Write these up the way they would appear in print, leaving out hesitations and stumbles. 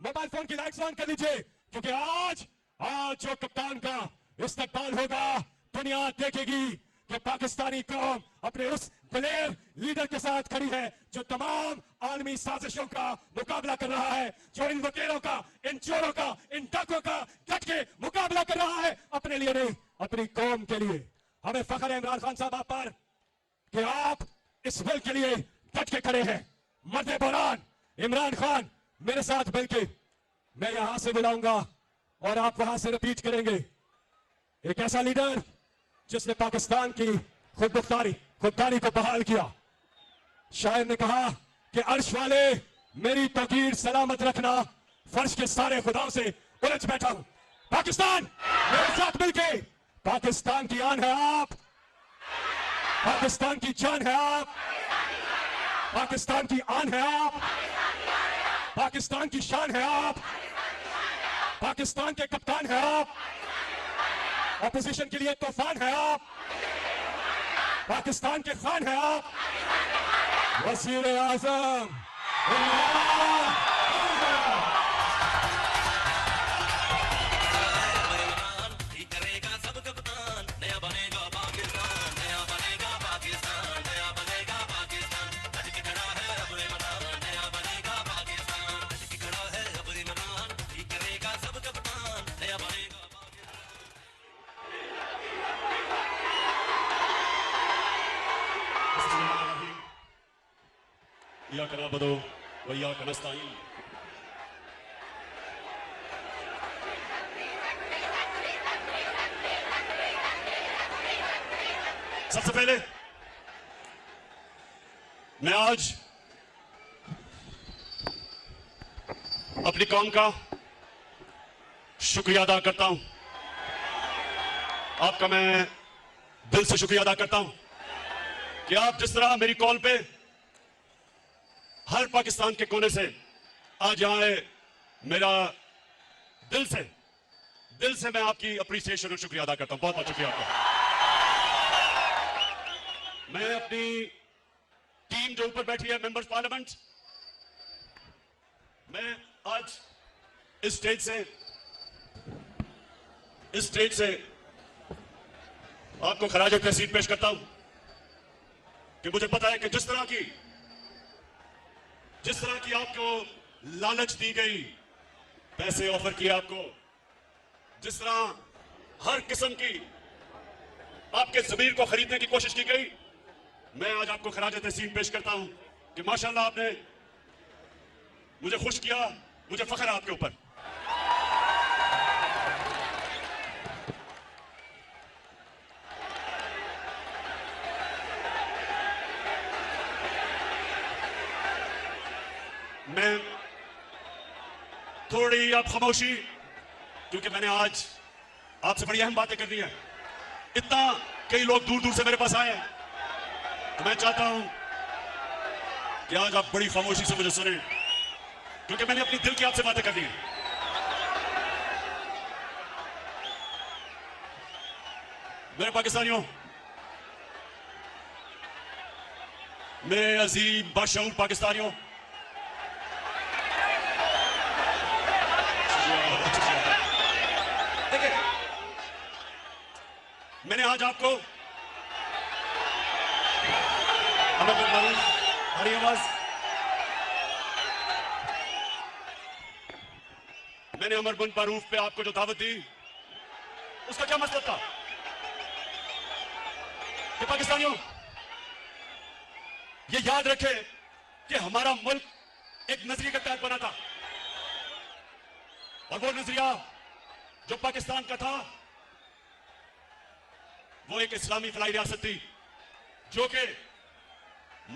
Mobile phone की lights on कर लीजिए, क्योंकि आज जो कप्तान का इस्तेमाल होगा, दुनिया देखेगी कि पाकिस्तानी कौम अपने उस दलेर लीडर के साथ खड़ी है जो तमाम आलमी साजिशों का मुकाबला कर रहा है, जो इन वकीलों का, इन चोरों का, इन डाकुओं का डट के मुकाबला कर रहा है, अपने लिए नहीं, अपनी कौम के लिए। हमें फख्र है इमरान खान साहब आप पर कि आप इस मुल्क के लिए डट के खड़े हैं। मर्द बौरान इमरान खान मेरे साथ मिलके मैं यहां से बुलाऊंगा और आप वहां से रिपीट करेंगे। एक ऐसा लीडर जिसने पाकिस्तान की खुददारी को बहाल किया। शायर ने कहा कि अर्श वाले मेरी तकदीर सलामत रखना, फर्श के सारे खुदाओं से उलझ बैठा हूं। पाकिस्तान मेरे साथ मिलके, पाकिस्तान की आन है आप, पाकिस्तान की जान है आप, पाकिस्तान की आन है आप, पाकिस्तान की शान है आप, पाकिस्तान के कप्तान है आप, ऑपोजिशन के लिए तूफान है आप, पाकिस्तान के खान है आप, वज़ीर आज़म इय्याका नअबुदु व इय्याका नस्तईन। सबसे पहले मैं आज अपनी कौम का शुक्रिया अदा करता हूं। आपका मैं दिल से शुक्रिया अदा करता हूं कि आप जिस तरह मेरी कॉल पे हर पाकिस्तान के कोने से आज यहां आए, मेरा दिल से मैं आपकी अप्रिसिएशन और शुक्रिया अदा करता हूं। बहुत बहुत शुक्रिया आपका। मैं अपनी टीम जो ऊपर बैठी है, मेंबर्स पार्लियामेंट, मैं आज इस स्टेज से आपको खराज तहसीन पेश करता हूं कि मुझे पता है कि जिस तरह की आपको लालच दी गई, पैसे ऑफर किए आपको, जिस तरह हर किस्म की आपके जमीर को खरीदने की कोशिश की गई, मैं आज आपको खराज तहसीन पेश करता हूं कि माशाल्लाह आपने मुझे खुश किया। मुझे फख्र है आपके ऊपर। मैं थोड़ी आप खामोशी, क्योंकि मैंने आज आपसे बड़ी अहम बातें करनी है। इतना कई लोग दूर दूर से मेरे पास आए हैं, तो मैं चाहता हूं कि आज आप बड़ी खामोशी से मुझे सुने, क्योंकि मैंने अपनी दिल की आपसे बातें करनी है। मेरे पाकिस्तानियों, मेरे अजीम बाशऊर पाकिस्तानियों, मैंने आज आपको हरी आवाज, मैंने अमर बिन मारूफ पे आपको जो दावत दी, उसका क्या मतलब था कि पाकिस्तानियों ये याद रखें कि हमारा मुल्क एक नजरिए के तहत बना था, और वो नजरिया जो पाकिस्तान का था वो एक इस्लामी फलाई रियासत थी, जो कि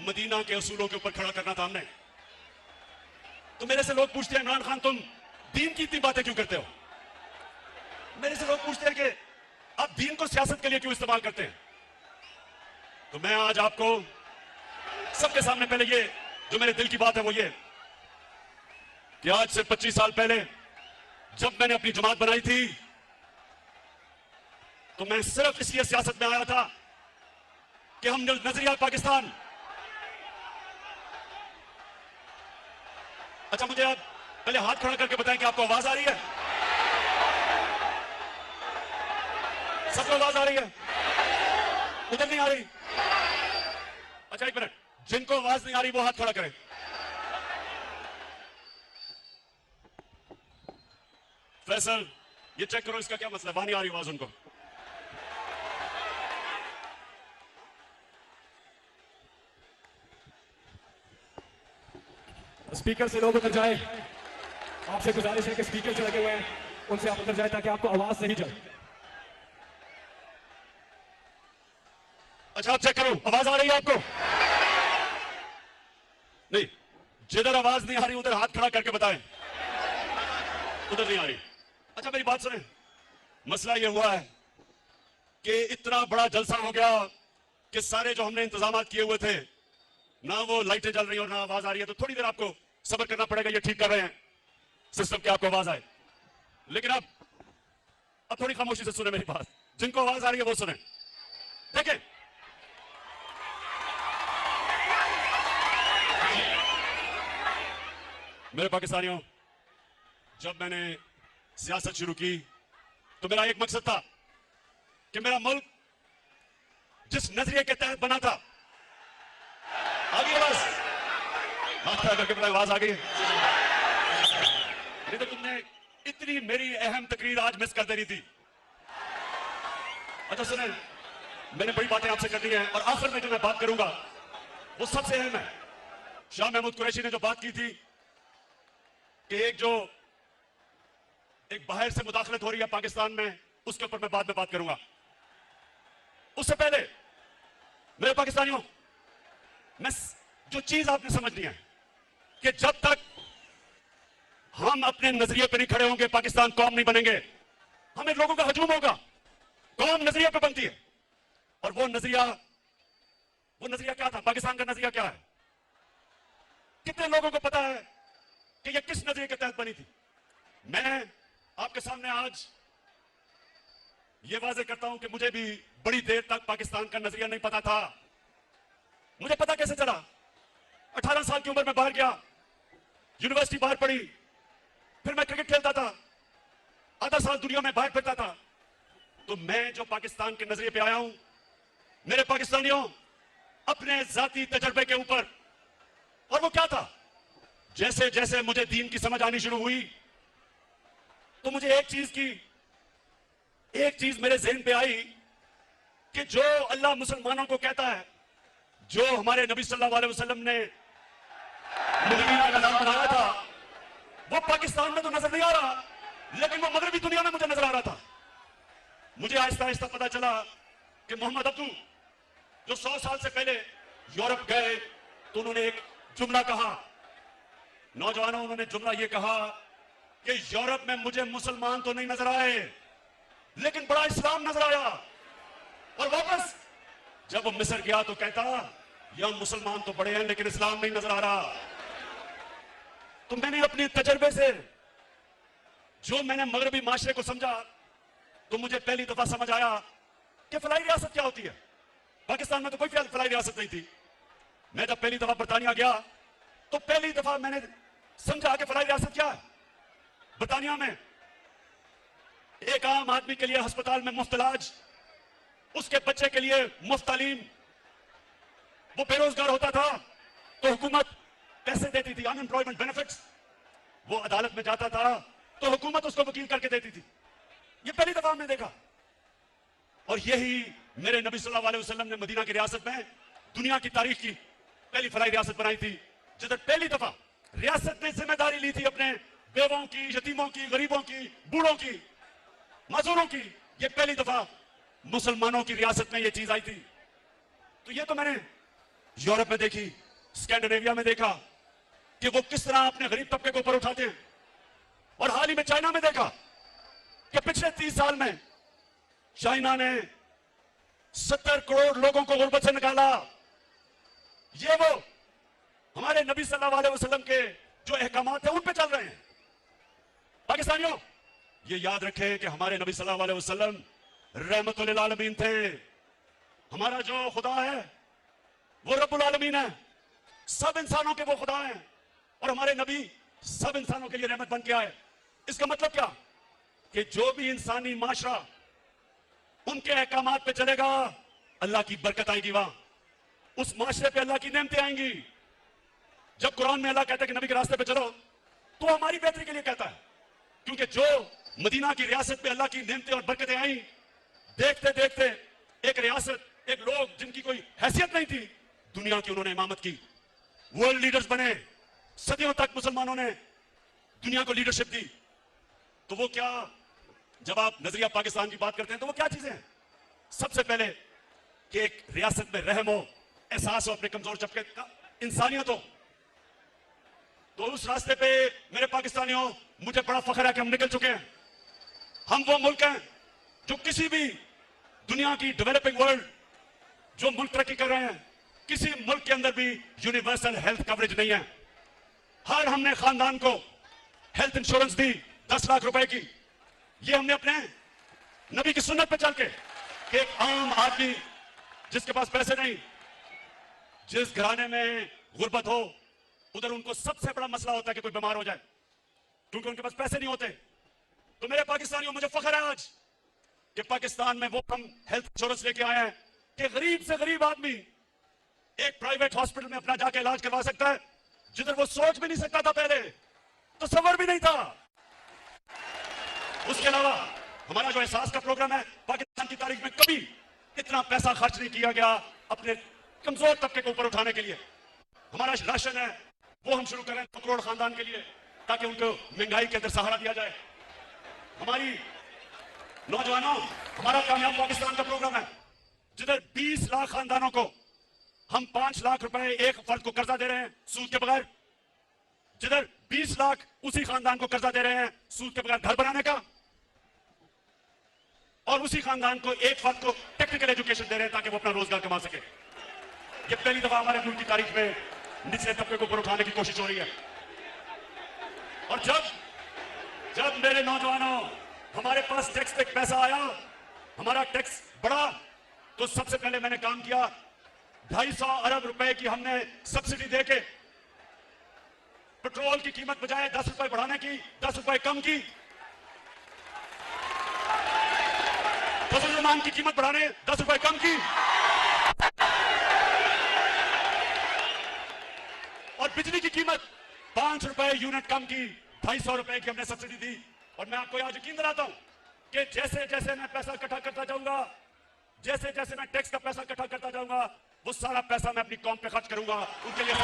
मदीना के असूलों के ऊपर खड़ा करना था हमने। तो मेरे से लोग पूछते हैं, इमरान खान तुम दीन की इतनी बातें क्यों करते हो? मेरे से लोग पूछते हैं कि आप दीन को सियासत के लिए क्यों इस्तेमाल करते हैं? तो मैं आज आपको सबके सामने पहले ये जो मेरे दिल की बात है वो ये कि आज से 25 साल पहले जब मैंने अपनी जमात बनाई थी, तो मैं सिर्फ इसलिए सियासत में आया था कि हम नजरिया पाकिस्तान। अच्छा, मुझे अब पहले हाथ खड़ा करके बताएं कि आपको आवाज आ रही है। सबको आवाज आ रही है? उधर नहीं आ रही? अच्छा एक मिनट, जिनको आवाज नहीं आ रही वो हाथ खड़ा करें। फैसल, ये चेक करो इसका क्या मसला है, वहां नहीं आ रही आवाज उनको। स्पीकर से लोग उतर जाए। आपसे गुजारिश है कि स्पीकर जो लगे हुए हैं उनसे आप उतर जाए ताकि आपको आवाज नहीं जाए। अच्छा आप चेक करो, आवाज आ रही है आपको? नहीं, जिधर आवाज नहीं आ रही उधर हाथ खड़ा करके बताएं। उधर नहीं आ रही। अच्छा मेरी बात सुने, मसला यह हुआ है कि इतना बड़ा जलसा हो गया कि सारे जो हमने इंतजाम किए हुए थे, ना वो लाइटें जल रही और ना आवाज आ रही है, तो थोड़ी देर आपको सब्र करना पड़ेगा। ये ठीक कर रहे हैं सिस्टम के, आपको आवाज आए। लेकिन अब थोड़ी खामोशी से सुने मेरी बात। जिनको आवाज आ रही है वो सुने। देखें, मेरे पाकिस्तानियों, जब मैंने सियासत शुरू की तो मेरा एक मकसद था कि मेरा मुल्क जिस नजरिए के तहत बना था, आ गई आवाज? हाथ खड़ा करके बताओ आवाज आ गई? नहीं तो तुमने इतनी मेरी अहम तकरीर आज मिस कर देनी थी। अच्छा सुने, मैंने बड़ी बातें आपसे कर दी हैं और आखिर में जो मैं बात करूंगा वो सबसे अहम है। शाह महमूद कुरैशी ने जो बात की थी कि एक बाहर से मुदाखलत हो रही है पाकिस्तान में, उसके ऊपर मैं बाद में बात करूंगा। उससे पहले मेरे पाकिस्तानियों, मैं जो चीज आपने समझनी है कि जब तक हम अपने नजरिए पर नहीं खड़े होंगे पाकिस्तान कौम नहीं बनेंगे। हमें लोगों का हजूम होगा, कौम नजरिए पर बनती है। और वो नजरिया क्या था? पाकिस्तान का नजरिया क्या है? कितने लोगों को पता है कि ये किस नजरिए के तहत बनी थी? मैं आपके सामने आज ये वाजे करता हूं कि मुझे भी बड़ी देर तक पाकिस्तान का नजरिया नहीं पता था। मुझे पता कैसे चला? 18 साल की उम्र में बाहर गया, यूनिवर्सिटी बाहर पढ़ी, फिर मैं क्रिकेट खेलता था, आधा साल दुनिया में बाहर फिरता था। तो मैं जो पाकिस्तान के नजरिए पे आया हूं, मेरे पाकिस्तानियों, अपने जाती तजर्बे के ऊपर। और वो क्या था? जैसे जैसे मुझे दीन की समझ आनी शुरू हुई तो मुझे एक चीज मेरे ज़हन पे आई कि जो अल्लाह मुसलमानों को कहता है, जो हमारे नबी सल्लल्लाहु अलैहि वसल्लम ने मदीना का नाम बनाया था, वो पाकिस्तान में तो नजर नहीं आ रहा, लेकिन वो मगरबी दुनिया में मुझे नजर आ रहा था। मुझे आहिस्ता आहिस्ता पता चला कि मोहम्मद अब्दू जो 100 साल से पहले यूरोप गए तो उन्होंने एक जुमला कहा। नौजवानों, उन्होंने जुमला ये कहा कि यूरोप में मुझे मुसलमान तो नहीं नजर आए, लेकिन बड़ा इस्लाम नजर आया। और वापस जब वो मिस्र गया तो कहता, यह मुसलमान तो बड़े हैं लेकिन इस्लाम नहीं नजर आ रहा। तो मैंने अपने तजर्बे से जो मैंने मगरबी माशरे को समझा, तो मुझे पहली दफा समझ आया कि फलाई रियासत क्या होती है। पाकिस्तान में तो कोई फलाई रियासत नहीं थी। मैं जब पहली दफा बरतानिया गया तो पहली दफा मैंने समझा कि फलाई रियासत क्या है। बरतानिया में एक आम आदमी के लिए अस्पताल में मुफ्त इलाज, उसके बच्चे के लिए मुफ्त तालीम। वो बेरोजगार होता था तो हुकूमत पैसे देती थी, अनएम्प्लॉयमेंट बेनिफिट्स। वो अदालत में जाता था तो हुकूमत उसको वकील करके देती थी। ये पहली दफा हमने देखा। और यही मेरे नबी सल्लल्लाहु अलैहि वसल्लम ने मदीना की रियासत में दुनिया की तारीख की पहली फलाई रियासत बनाई थी, जिधर पहली दफा रियासत ने जिम्मेदारी ली थी अपने बेवों की, यतीमों की, गरीबों की, बूढ़ों की, मजदूरों की। ये पहली दफा मुसलमानों की रियासत में ये चीज आई थी। तो ये तो मैंने यूरोप में देखी, स्कैंडिनेविया में देखा कि वो किस तरह अपने गरीब तबके को ऊपर उठाते हैं। और हाल ही में चाइना में देखा कि पिछले 30 साल में चाइना ने 70 करोड़ लोगों को गुर्बत से निकाला। ये वो हमारे नबी सल्लल्लाहु अलैहि वसल्लम के जो अहकामात हैं उन पे चल रहे हैं। पाकिस्तानियों, ये याद रखें कि हमारे नबी सल्लल्लाहु अलैहि वसल्लम रहमतुल लिल आलमीन थे। हमारा जो खुदा है वो रब्बुल आलमीन है, सब इंसानों के वो खुदा हैं। और हमारे नबी सब इंसानों के लिए रहमत बन के आए। इसका मतलब क्या कि जो भी इंसानी माशरा उनके अहकामात पे चलेगा, अल्लाह की बरकत आएगी, वहां उस माशरे पे अल्लाह की नेमतें आएंगी। जब कुरान में अल्लाह कहता है कि नबी के रास्ते पे चलो, तो हमारी बेहतरी के लिए कहता है, क्योंकि जो मदीना की रियासत पे अल्लाह की नेमतें और बरकतें आई, देखते देखते एक रियासत, एक लोग जिनकी कोई हैसियत नहीं थी, दुनिया की उन्होंने इमामत की, वर्ल्ड लीडर्स बने, सदियों तक मुसलमानों ने दुनिया को लीडरशिप दी। तो वो क्या, जब आप नजरिया पाकिस्तान की बात करते हैं तो वो क्या चीजें हैं? सबसे पहले कि एक रियासत में रहम हो, एहसास हो अपने कमजोर तबके का, इंसानियत हो। तो उस रास्ते पे मेरे पाकिस्तानियों, मुझे बड़ा फख्र है कि हम निकल चुके हैं। हम वो मुल्क हैं जो किसी भी दुनिया की डेवलपिंग वर्ल्ड जो मुल्क तरक्की कर रहे हैं, किसी मुल्क के अंदर भी यूनिवर्सल हेल्थ कवरेज नहीं है। हर हमने खानदान को हेल्थ इंश्योरेंस दी 10 लाख रुपए की। ये हमने अपने नबी की सुन्नत पे चल के, कि एक आम आदमी जिसके पास पैसे नहीं, जिस घराने में गुर्बत हो, उधर उनको सबसे बड़ा मसला होता है कि कोई बीमार हो जाए, क्योंकि उनके पास पैसे नहीं होते। तो मेरे पाकिस्तानियों, मुझे फख्र है आज कि पाकिस्तान में वो हम हेल्थ इंश्योरेंस लेके आए हैं कि गरीब से गरीब आदमी एक प्राइवेट हॉस्पिटल में अपना जाके इलाज करवा सकता है, जिधर वो सोच भी नहीं सकता था, पहले तो सबर भी नहीं था। उसके अलावा हमारा जो एहसास का प्रोग्राम है, पाकिस्तान की तारीख में कभी इतना पैसा खर्च नहीं किया गया अपने कमजोर तबके को ऊपर उठाने के लिए। हमारा राशन है वो हम शुरू करें 2 करोड़ खानदान के लिए, ताकि उनको महंगाई के अंदर सहारा दिया जाए। हमारी नौजवानों, हमारा कामयाब पाकिस्तान का प्रोग्राम है, जिधर 20 लाख खानदानों को हम 5 लाख रुपए एक फर्द को कर्जा दे रहे हैं सूद के बगैर, जिधर 20 लाख उसी खानदान को कर्जा दे रहे हैं सूद के बगैर घर बनाने का, और उसी खानदान को एक फर्द को टेक्निकल एजुकेशन दे रहे हैं ताकि वो अपना रोजगार कमा सके। ये पहली दफा हमारे मुल्क की तारीख में निचले तबके को ऊपर उठाने की कोशिश हो रही है। और जब मेरे नौजवानों, हमारे पास टैक्स पे पैसा आया, हमारा टैक्स बढ़ा, तो सबसे पहले मैंने काम किया, 250 अरब रुपए की हमने सब्सिडी देके पेट्रोल की कीमत बजाय 10 रुपए बढ़ाने की 10 रुपए कम की, फजल की कीमत बढ़ाने 10 रुपए कम की, और बिजली की कीमत 5 रुपए यूनिट कम की, 250 रुपए की हमने सब्सिडी दी। और मैं आपको आज यकीन दिलाता हूं कि जैसे जैसे मैं पैसा इकट्ठा करता जाऊंगा, जैसे जैसे मैं टैक्स का पैसा इकट्ठा करता जाऊंगा, वो सारा पैसा मैं अपनी कौम पे खर्च करूंगा, उनके लिए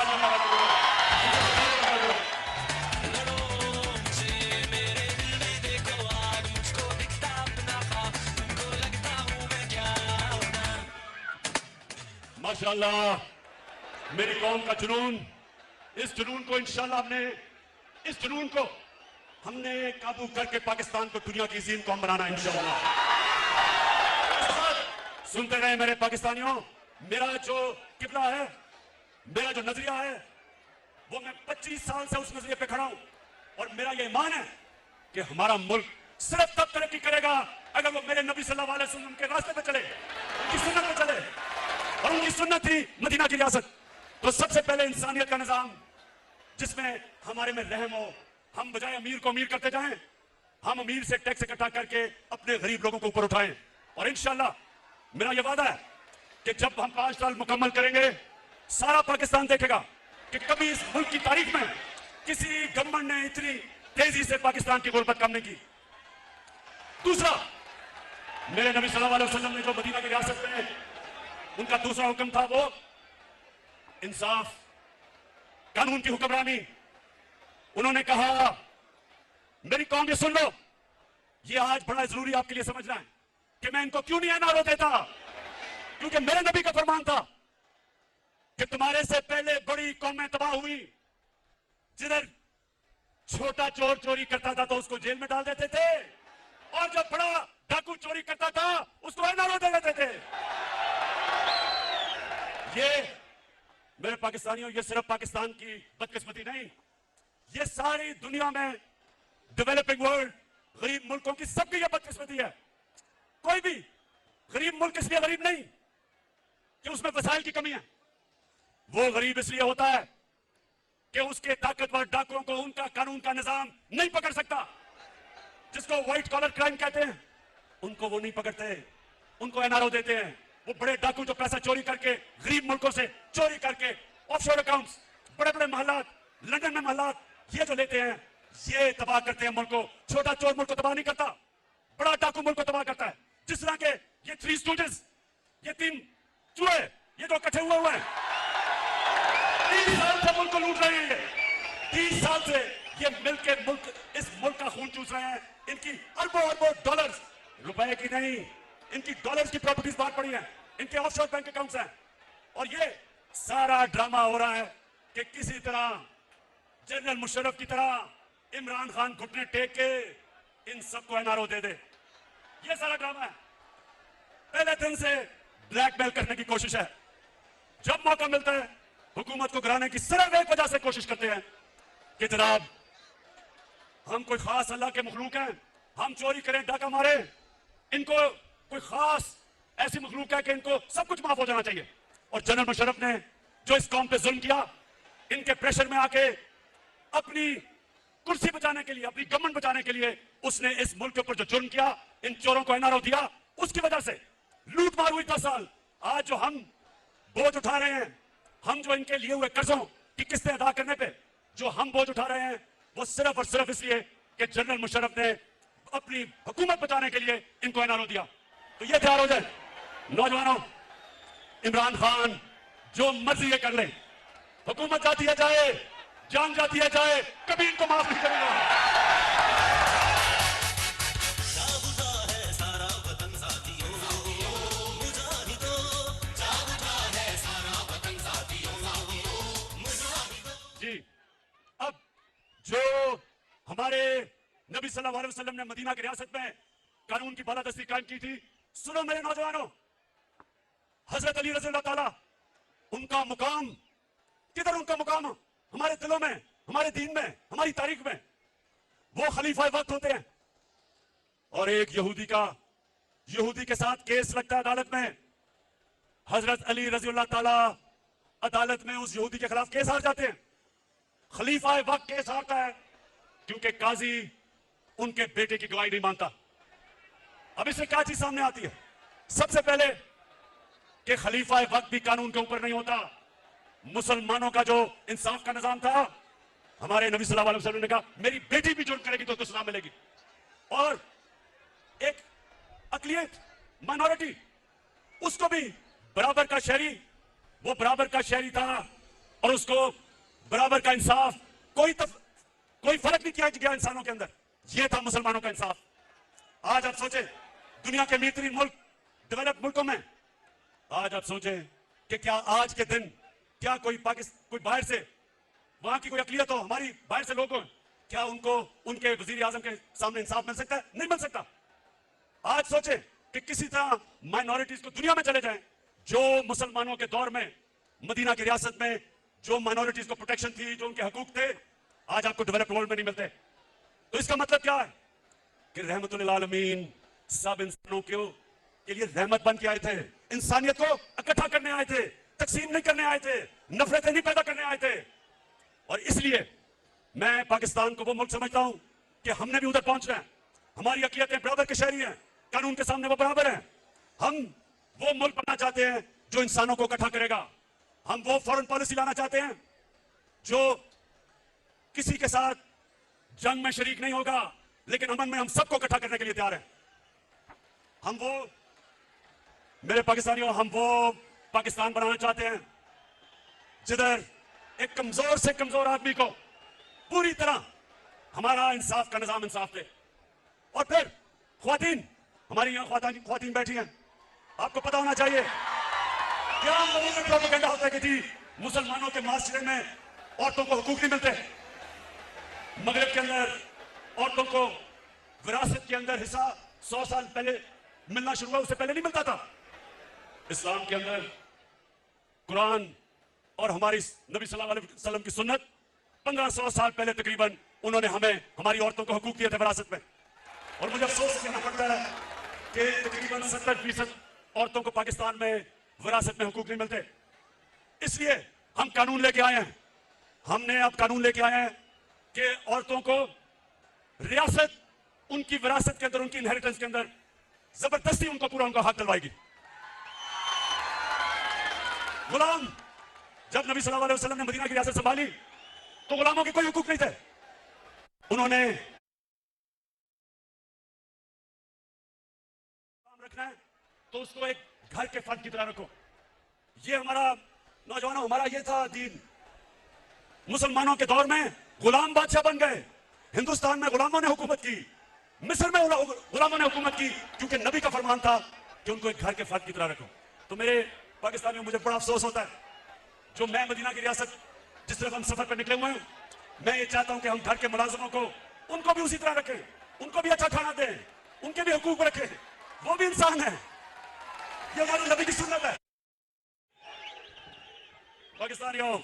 माशाअल्लाह मेरी कौम का जुनून, इस जुनून को इंशाअल्लाह हमने काबू करके पाकिस्तान को दुनिया की अजीम कौम बनाना इंशाअल्लाह। सुनते रहे मेरे पाकिस्तानियों, मेरा जो किबला है, मेरा जो नजरिया है, वो मैं 25 साल से उस नजरिए पे खड़ा हूं, और मेरा ये ईमान है कि हमारा मुल्क सिर्फ तब तरक्की करेगा अगर वो मेरे नबी सल्लल्लाहु अलैहि वसल्लम के रास्ते पे चले, उनकी सुन्नत पे चले, और उनकी सुन्नत थी मदीना की रियासत। तो सबसे पहले इंसानियत का निजाम, जिसमें हमारे में रहम हो, हम बजाय अमीर को अमीर करते जाएं, हम अमीर से टैक्स इकट्ठा करके अपने गरीब लोगों को ऊपर उठाएं। और इंशाअल्लाह मेरा यह वादा है कि जब हम 5 साल मुकम्मल करेंगे, सारा पाकिस्तान देखेगा कि कभी इस मुल्क की तारीख में किसी गवर्नमेंट ने इतनी तेजी से पाकिस्तान की गुर्बत कम नहीं की। दूसरा, मेरे नबी सल्लल्लाहु अलैहि वसल्लम ने जो मदीना की रियासत में उनका दूसरा हुक्म था, वो इंसाफ, कानून की हुक्मरानी। उन्होंने कहा, मेरी कौम ये सुन लो, ये आज बड़ा जरूरी आपके लिए समझना है कि मैं इनको क्यों नहीं अनारो देता, क्योंकि मेरे नबी का फरमान था कि तुम्हारे से पहले बड़ी कौमें तबाह हुई, जिधर छोटा चोर चोरी करता था तो उसको जेल में डाल देते थे, और जब बड़ा डाकू चोरी करता था उसको एनआरओ दे देते थे। ये मेरे पाकिस्तानियों, ये सिर्फ पाकिस्तान की बदकिस्मती नहीं, ये सारी दुनिया में डेवलपिंग वर्ल्ड, गरीब मुल्कों की सबकी ये बदकिस्मती है। कोई भी गरीब मुल्क इसलिए गरीब नहीं कि उसमें वसाइल की कमी है, वो गरीब इसलिए होता है कि उसके ताकतवर डाकुओं को उनका कानून का निजाम नहीं पकड़ सकता। जिसको व्हाइट कॉलर क्राइम कहते हैं, उनको वो नहीं पकड़ते, उनको एनआरओ देते हैं। वो बड़े डाकू जो पैसा चोरी करके गरीब मुल्कों से चोरी करके ऑफशोर अकाउंट्स, बड़े बड़े महलात, लंदन में महलात, ये जो लेते हैं, ये तबाह करते हैं मुल्क को। छोटा चोर मुल्क को तबाह नहीं करता, बड़ा डाकू मुल्क को तबाह करता है। जिस तरह के ये थ्री स्टूडेंट्स, ये तीन चूहे, ये जो इकट्ठे हुए हैं, 30 साल से मुल्क को लूट रहे हैं। 30 साल से ये मिलके मुल्क, इस मुल्क का खून चूस रहे हैं। इनकी अरबों अरबों डॉलर्स, रुपए की नहीं, इनकी डॉलर्स की प्रॉपर्टीज बाहर पड़ी हैं, इनके ऑफशोर बैंक अकाउंट्स हैं। और ये सारा ड्रामा हो रहा है कि किसी तरह जनरल मुशर्रफ की तरह इमरान खान घुटने टेक के इन सबको एनआरओ दे दे। ये सारा ड्रामा है। पहले दिन से ब्लैकमेल करने की कोशिश है। जब मौका मिलता है हुकूमत को गिराने की सिर्फ एक वजह से कोशिश करते हैं कि जनाब हम कोई खास अल्लाह के मखलूक हैं, हम चोरी करें, डाका मारे, इनको कोई खास ऐसी मखलूक है कि इनको सब कुछ माफ हो जाना चाहिए। और जनरल मुशर्रफ ने जो इस कौम पे जुल्म किया, इनके प्रेशर में आके अपनी कुर्सी बचाने के लिए, अपनी गवर्नमेंट बचाने के लिए उसने इस मुल्क के ऊपर जो जुर्म किया, इन चोरों को एनआरओ दिया, उसकी वजह से लूट मार हुई 10 साल। आज जो हम बोझ उठा रहे हैं, हम जो इनके लिए हुए कर्जों की किस्तें अदा करने पे जो हम बोझ उठा रहे हैं, वो सिर्फ और सिर्फ इसलिए कि जनरल मुशर्रफ ने अपनी हुकूमत बचाने के लिए इनको एनआरओ दिया। तो ये तैयार हो जाए नौजवानों, इमरान खान जो मर्जी ये कर ले, हुकूमत जाती है जाए, जान जाती है जाए, कभी इनको माफ नहीं करेगा। जी, अब जो हमारे नबी सल्लल्लाहु अलैहि वसल्लम ने मदीना की रियासत में कानून की बालादस्ती कायम की थी, सुनो मेरे नौजवानों, हजरत अली रज़ी अल्लाह ताला, उनका मुकाम किधर? उनका मुकाम हमारे दिलों में, हमारे दीन में, हमारी तारीख में। वो खलीफा वक्त होते हैं। और एक यहूदी के साथ केस लगता है अदालत में। हजरत अली रज़ी अल्लाह ताला अदालत में उस यहूदी के खिलाफ केस हार जाते हैं। खलीफा वक्त केस हारता है क्योंकि काजी उनके बेटे की गवाही नहीं मानता। अब इससे क्या चीज सामने आती है? सबसे पहले कि खलीफा वक्त भी कानून के ऊपर नहीं होता। मुसलमानों का जो इंसाफ का निजाम था, हमारे नबी सल्लल्लाहु अलैहि वसल्लम ने कहा मेरी बेटी भी जुर्म करेगी तो उसको सजा मिलेगी। और एक अकलियत, माइनॉरिटी, उसको भी बराबर का शहरी, वो बराबर का शहरी था और उसको बराबर का इंसाफ, कोई फर्क नहीं किया गया इंसानों के अंदर। ये था मुसलमानों का इंसाफ। आज आप सोचें, दुनिया के अमीर तरीन मुल्क, डेवलप्ड मुल्कों में, आज आप सोचें कि क्या आज के दिन क्या कोई बाहर से, वहां की कोई अकलियत हो, हमारी बाहर से लोग हो, क्या उनको उनके वजीर आजम के सामने इंसाफ मिल सकता है? नहीं मिल सकता। आज सोचें कि किसी तरह माइनॉरिटीज को दुनिया में चले जाएं, जो मुसलमानों के दौर में मदीना की रियासत में जो माइनॉरिटीज को प्रोटेक्शन थी, जो उनके हकूक थे, आज आपको डेवलप्ड वर्ल्ड में नहीं मिलते। तो इसका मतलब क्या है कि रहमतुल आलमीन सब इंसानों के लिए रहमत बन के आए थे, इंसानियत को इकट्ठा करने आए थे, तकसीम नहीं करने आए थे, नफरतें नहीं पैदा करने आए थे। और इसलिए मैं पाकिस्तान को वो मुल्क समझता हूं कि हमने भी उधर पहुंचना है। हमारी अक़लियतें बराबर के शहरी हैं, कानून के सामने वो बराबर हैं। हम वो मुल्क बनना चाहते हैं जो इंसानों को इकट्ठा करेगा। हम वो फॉरेन पॉलिसी लाना चाहते हैं जो किसी के साथ जंग में शरीक नहीं होगा, लेकिन अमन में हम सबको इकट्ठा करने के लिए तैयार हैं। हम वो, मेरे पाकिस्तानियों, हम वो पाकिस्तान बनाना चाहते हैं जिधर एक कमजोर से कमजोर आदमी को पूरी तरह हमारा इंसाफ का निजाम इंसाफ दे। और फिर ख्वातीन, हमारी यहां ख्वातीन बैठी हैं, आपको पता होना चाहिए क्या प्रोपेगेंडा होता है कि जी मुसलमानों के माशरे में औरतों को हुकूक नहीं मिलते। मगरब के अंदर औरतों को विरासत के अंदर हिस्सा 100 साल पहले मिलना शुरू हुआ, उससे पहले नहीं मिलता था। इस्लाम के अंदर कुरान और हमारी नबी सल्लल्लाहु अलैहि वसल्लम की सुन्नत 1500 साल पहले तकरीबन उन्होंने हमें, हमारी औरतों को हुकूक दिए थे विरासत में। और मुझे अफसोस करना पड़ता है कि तकरीबन 70% औरतों को पाकिस्तान में विरासत में हुकूक नहीं मिलते। इसलिए हम कानून लेके आए हैं हमने अब कानून लेके आए हैं कि औरतों को रियासत उनकी विरासत के अंदर, उनकी इनहेरिटेंस के अंदर जबरदस्ती उनको पूरा उनका हक दिलवाएगी। गुलाम, जब नबी सल्लल्लाहु अलैहि वसल्लम ने मदीना की रियासत संभाली तो गुलामों के कोई हुकूक नहीं थे। उन्होंने काम रखना है तो उसको एक घर के फर्द की तरह रखो। ये हमारा नौजवानों, हमारा ये था दीन। मुसलमानों के दौर में गुलाम बादशाह बन गए। हिंदुस्तान में गुलामों ने हुकूमत की, मिस्र में गुलामों ने हुकूमत की, क्योंकि नबी का फरमान था कि उनको एक घर के फर्द की तरह रखो। तो मेरे पाकिस्तानियों, मुझे बड़ा अफसोस होता है जो मैं मदीना की रियासत जिस तरफ हम सफर पर निकले हुए हैं, मैं ये चाहता हूं कि हम घर के मुलाजिमों को, उनको भी उसी तरह रखें, उनको भी अच्छा खाना दें, उनके भी हुकूक रखें, वो भी इंसान है। ये हमारे नबी की सुन्नत है। पाकिस्तानियों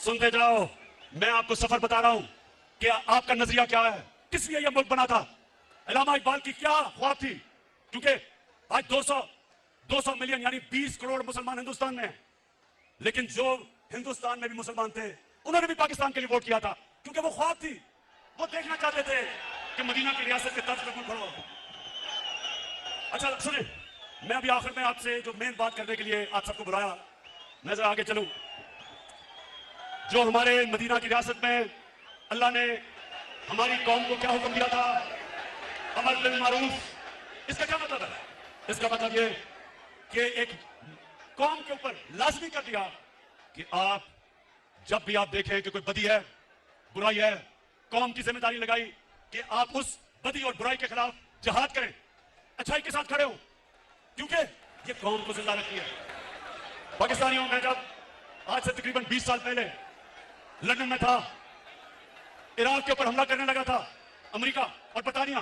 सुनते जाओ, मैं आपको सफर बता रहा हूं कि आपका नजरिया क्या है, किस लिए यह मुल्क बना था, अल्लामा इकबाल की क्या ख्वाब थी। क्योंकि आज 200 मिलियन यानी 20 करोड़ मुसलमान हिंदुस्तान में हैं, लेकिन जो हिंदुस्तान में भी मुसलमान थे उन्होंने भी पाकिस्तान के लिए वोट किया था, क्योंकि वो ख्वाब थी, वो देखना चाहते थे कि मदीना की रियासत के तर्ज पर मुल्क खड़ा हो। अच्छा सुनिए, मैं अभी आखिर में आपसे जो मेन बात करने के लिए आप सबको बुलाया, मैं जरा आगे चलूं। जो हमारे मदीना की रियासत में अल्लाह ने हमारी कौम को क्या हुक्म दिया था, अमर बिल मारूफ, इसका क्या मतलब है? इसका मतलब ये कि एक कौम के ऊपर लाजमी कर दिया कि आप जब भी आप देखें कि कोई बदी है, बुराई है, कौम की जिम्मेदारी लगाई कि आप उस बदी और बुराई के खिलाफ जिहाद करें, अच्छाई के साथ खड़े हो, क्योंकि ये कौम को जिंदा रखती है। पाकिस्तानियों, मैं जब आज से तकरीबन 20 साल पहले लंदन में था, इराक के ऊपर हमला करने लगा था अमेरिका और बरतानिया,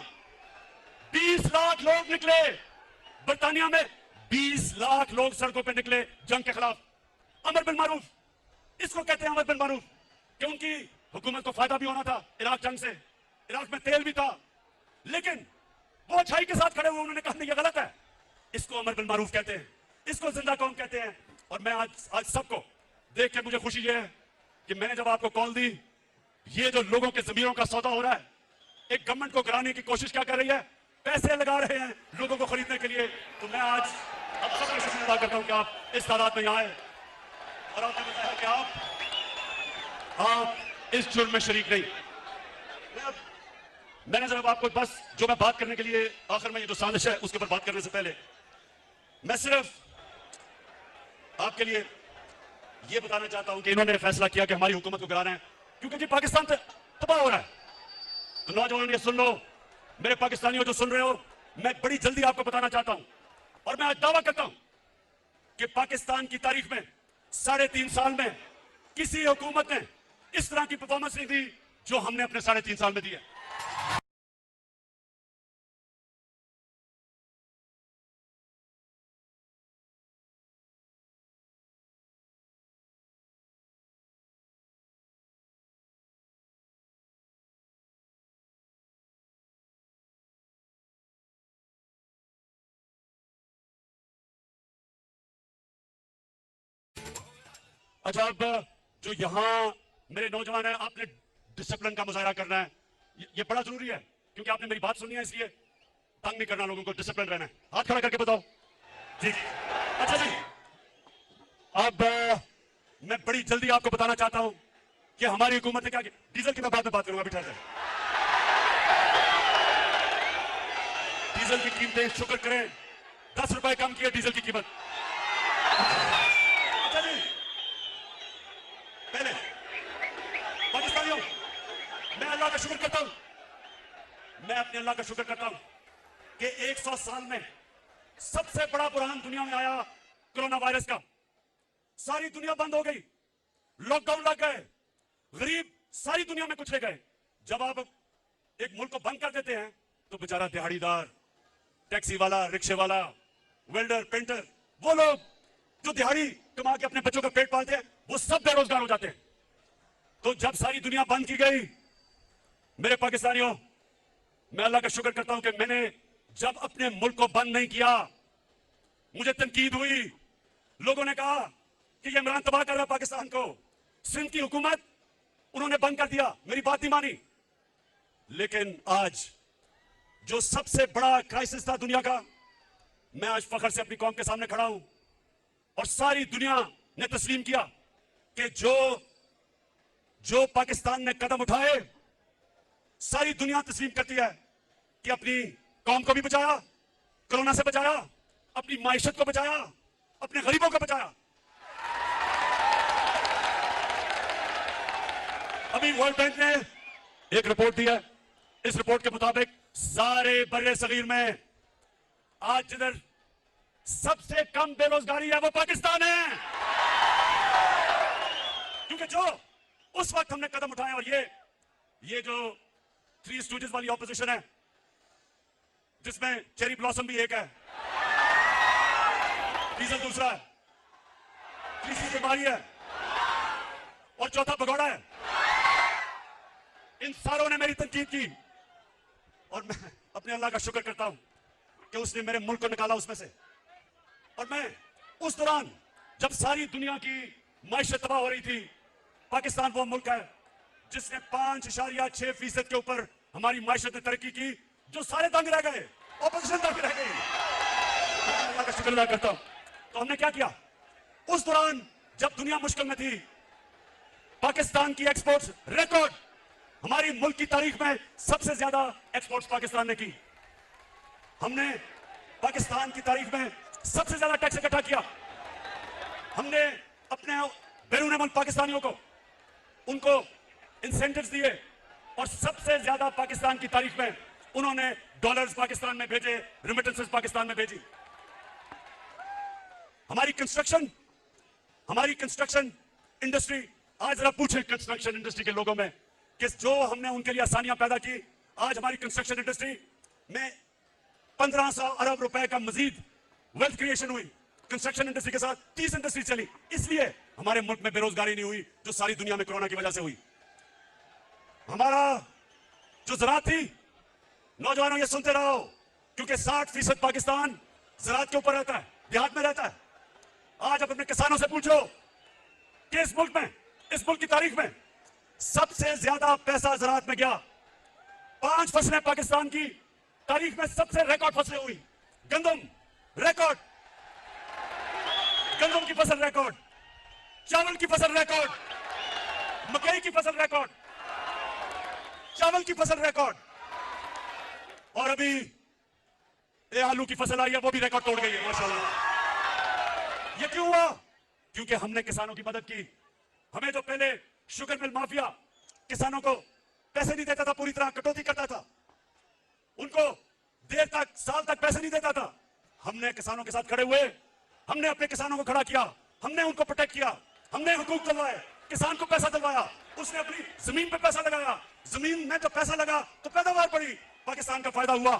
20 लाख लोग निकले बरतानिया में, 20 लाख लोग सड़कों पे निकले जंग के खिलाफ। अमर बिल मारूफ, इसको कहते हैं अमर बिल मारूफ, कि उनकी हुकूमत को फायदा भी होना था इराक जंग से, इराक में तेल भी था, लेकिन वो अच्छाई के साथ खड़े हुए, उन्होंने कहा नहीं ये गलत है। इसको अमर बिल मारूफ कहते हैं, इसको जिंदा कौम कहते हैं। और मैं आज सबको देख के मुझे खुशी है कि मैंने जब आपको कॉल दी, ये जो लोगों के जमीरों का सौदा हो रहा है, एक गवर्नमेंट को गिराने की कोशिश क्या कर रही है, पैसे लगा रहे हैं लोगों को खरीदने के लिए। तो मैं आज आप सबका शुक्रिया अदा करता हूं कि आप इस तादाद में यहाँ आए और आपने बताया कि आप इस जुर्म में शरीक नहीं। मैंने जरा आपको बस जो मैं बात करने के लिए आखिर में ये जो साजिश है उसके ऊपर बात करने से पहले मैं सिर्फ आपके लिए ये बताना चाहता हूं कि इन्होंने फैसला किया कि हमारी हुकूमत को गिराना है, क्योंकि जी पाकिस्तान तबाह हो रहा है। तो नौजवान ये सुन लो, मेरे पाकिस्तानियों जो सुन रहे हो, मैं बड़ी जल्दी आपको बताना चाहता हूं और मैं आज दावा करता हूं कि पाकिस्तान की तारीख में 3.5 साल में किसी हुकूमत ने इस तरह की परफॉर्मेंस नहीं दी जो हमने अपने 3.5 साल में दी है। अच्छा, अब जो यहां मेरे नौजवान हैं, आपने डिसिप्लिन का मुजाहरा करना है, ये बड़ा जरूरी है, क्योंकि आपने मेरी बात सुनी है, इसलिए तंग नहीं करना लोगों को, डिसिप्लिन रहना है। हाथ खड़ा करके बताओ जी। अच्छा जी, अब मैं बड़ी जल्दी आपको बताना चाहता हूं कि हमारी हुकूमत ने क्या किया। डीजल की मैं बाद में बात करूंगा, बिठा जाए। डीजल की कीमतें शुक्र करें 10 रुपए कम की है डीजल की कीमत। अच्छा जी, पहले पाकिस्तानियों, मैं अल्लाह का शुक्र करता हूं, मैं अपने अल्लाह का शुक्र करता हूं कि 100 साल में सबसे बड़ा बुरहान दुनिया में आया कोरोना वायरस का। सारी दुनिया बंद हो गई, लॉकडाउन लग गए, गरीब सारी दुनिया में कुचले गए। जब आप एक मुल्क को बंद कर देते हैं तो बेचारा दिहाड़ीदार, टैक्सी वाला, रिक्शे वाला, वेल्डर, पेंटर, वो लोग जो दिहाड़ी कमा के अपने बच्चों का पेट पालते हैं, वो सब बेरोजगार हो जाते हैं। तो जब सारी दुनिया बंद की गई, मेरे पाकिस्तानियों, मैं अल्लाह का शुक्र करता हूं कि मैंने जब अपने मुल्क को बंद नहीं किया, मुझे तनकीद हुई, लोगों ने कहा कि ये इमरान तबाह कर रहा है पाकिस्तान को। सिंध की हुकूमत उन्होंने बंद कर दिया, मेरी बात नहीं मानी। लेकिन आज जो सबसे बड़ा क्राइसिस था दुनिया का, मैं आज फख्र से अपनी कौम के सामने खड़ा हूं और सारी दुनिया ने तस्लीम किया कि जो पाकिस्तान ने कदम उठाए, सारी दुनिया तस्लीम करती है कि अपनी कौम को भी बचाया, कोरोना से बचाया, अपनी माइशत को बचाया, अपने गरीबों को बचाया। अभी वर्ल्ड बैंक ने एक रिपोर्ट दी है। इस रिपोर्ट के मुताबिक सारे बर्रे सगीर में आज जिधर सबसे कम बेरोजगारी है वो पाकिस्तान है। क्योंकि जो उस वक्त हमने कदम उठाए, और ये जो थ्री स्टूडेंट्स वाली ऑपोजिशन है, जिसमें चेरी ब्लॉसम भी एक है, डीजल दूसरा है, तीसरी बीमारी है और चौथा भगोड़ा है, इन सारों ने मेरी तनकीद की और मैं अपने अल्लाह का शुक्र करता हूं कि उसने मेरे मुल्क को निकाला उसमें से। और मैं उस दौरान जब सारी दुनिया की माइशत तबाह हो रही थी, पाकिस्तान वो मुल्क है जिसने 5.6% के ऊपर हमारी माइशत ने तरक्की की, जो सारे दंग रह गए, ऑपोजिशन दंग रह गई। अल्लाह का शुक्र अदा करता हूं। तो हमने क्या किया उस दौरान जब दुनिया मुश्किल में थी? पाकिस्तान की एक्सपोर्ट्स रिकॉर्ड, हमारी मुल्क की तारीख में सबसे ज्यादा एक्सपोर्ट्स पाकिस्तान ने की। हमने पाकिस्तान की तारीख में सबसे ज्यादा टैक्स इकट्ठा किया। हमने अपने बैरून मुल्क पाकिस्तानियों को उनको इंसेंटिव्स दिए और सबसे ज्यादा पाकिस्तान की तारीख में उन्होंने डॉलर्स पाकिस्तान में भेजे, रेमिटेंसेस पाकिस्तान में भेजी। हमारी कंस्ट्रक्शन इंडस्ट्री, आज जरा पूछे कंस्ट्रक्शन इंडस्ट्री के लोगों में कि जो हमने उनके लिए आसानियां पैदा की, आज हमारी कंस्ट्रक्शन इंडस्ट्री में 1500 अरब रुपए का मजीद वेल्थ क्रिएशन हुई। कंस्ट्रक्शन इंडस्ट्री के साथ 30 इंडस्ट्री चली, इसलिए हमारे मुल्क में बेरोजगारी नहीं हुई जो सारी दुनिया में कोरोना की वजह से हुई। हमारा जो ज़राअत थी, नौजवानों ये सुनते रहो, क्योंकि 60% पाकिस्तान ज़राअत के ऊपर रहता है, देहात में रहता है। आज आप अपने किसानों से पूछो कि इस मुल्क की तारीख में सबसे ज्यादा पैसा ज़राअत में गया। 5 फसलें पाकिस्तान की तारीख में सबसे रिकॉर्ड फसलें हुई। गंदम रिकॉर्ड, गंदम की फसल रिकॉर्ड, चावल की फसल रिकॉर्ड, मकई की फसल रिकॉर्ड, चावल की फसल रिकॉर्ड, और अभी ये आलू की फसल आई है, वो भी रिकॉर्ड तोड़ गई है माशाल्लाह। ये क्यों हुआ? क्योंकि हमने किसानों की मदद की। हमें जो पहले शुगर मिल माफिया किसानों को पैसे नहीं देता था, पूरी तरह कटौती करता था, उनको देर तक, साल तक पैसे नहीं देता था, हमने किसानों के साथ खड़े हुए, हमने अपने किसानों को खड़ा किया, हमने उनको प्रोटेक्ट किया, हमने हुकूक दिलवाए, किसान को पैसा दिलवाया, उसने अपनी जमीन पे पैसा लगाया, जमीन में जब पैसा लगा तो पैदावार बढ़ी, पाकिस्तान का फायदा हुआ।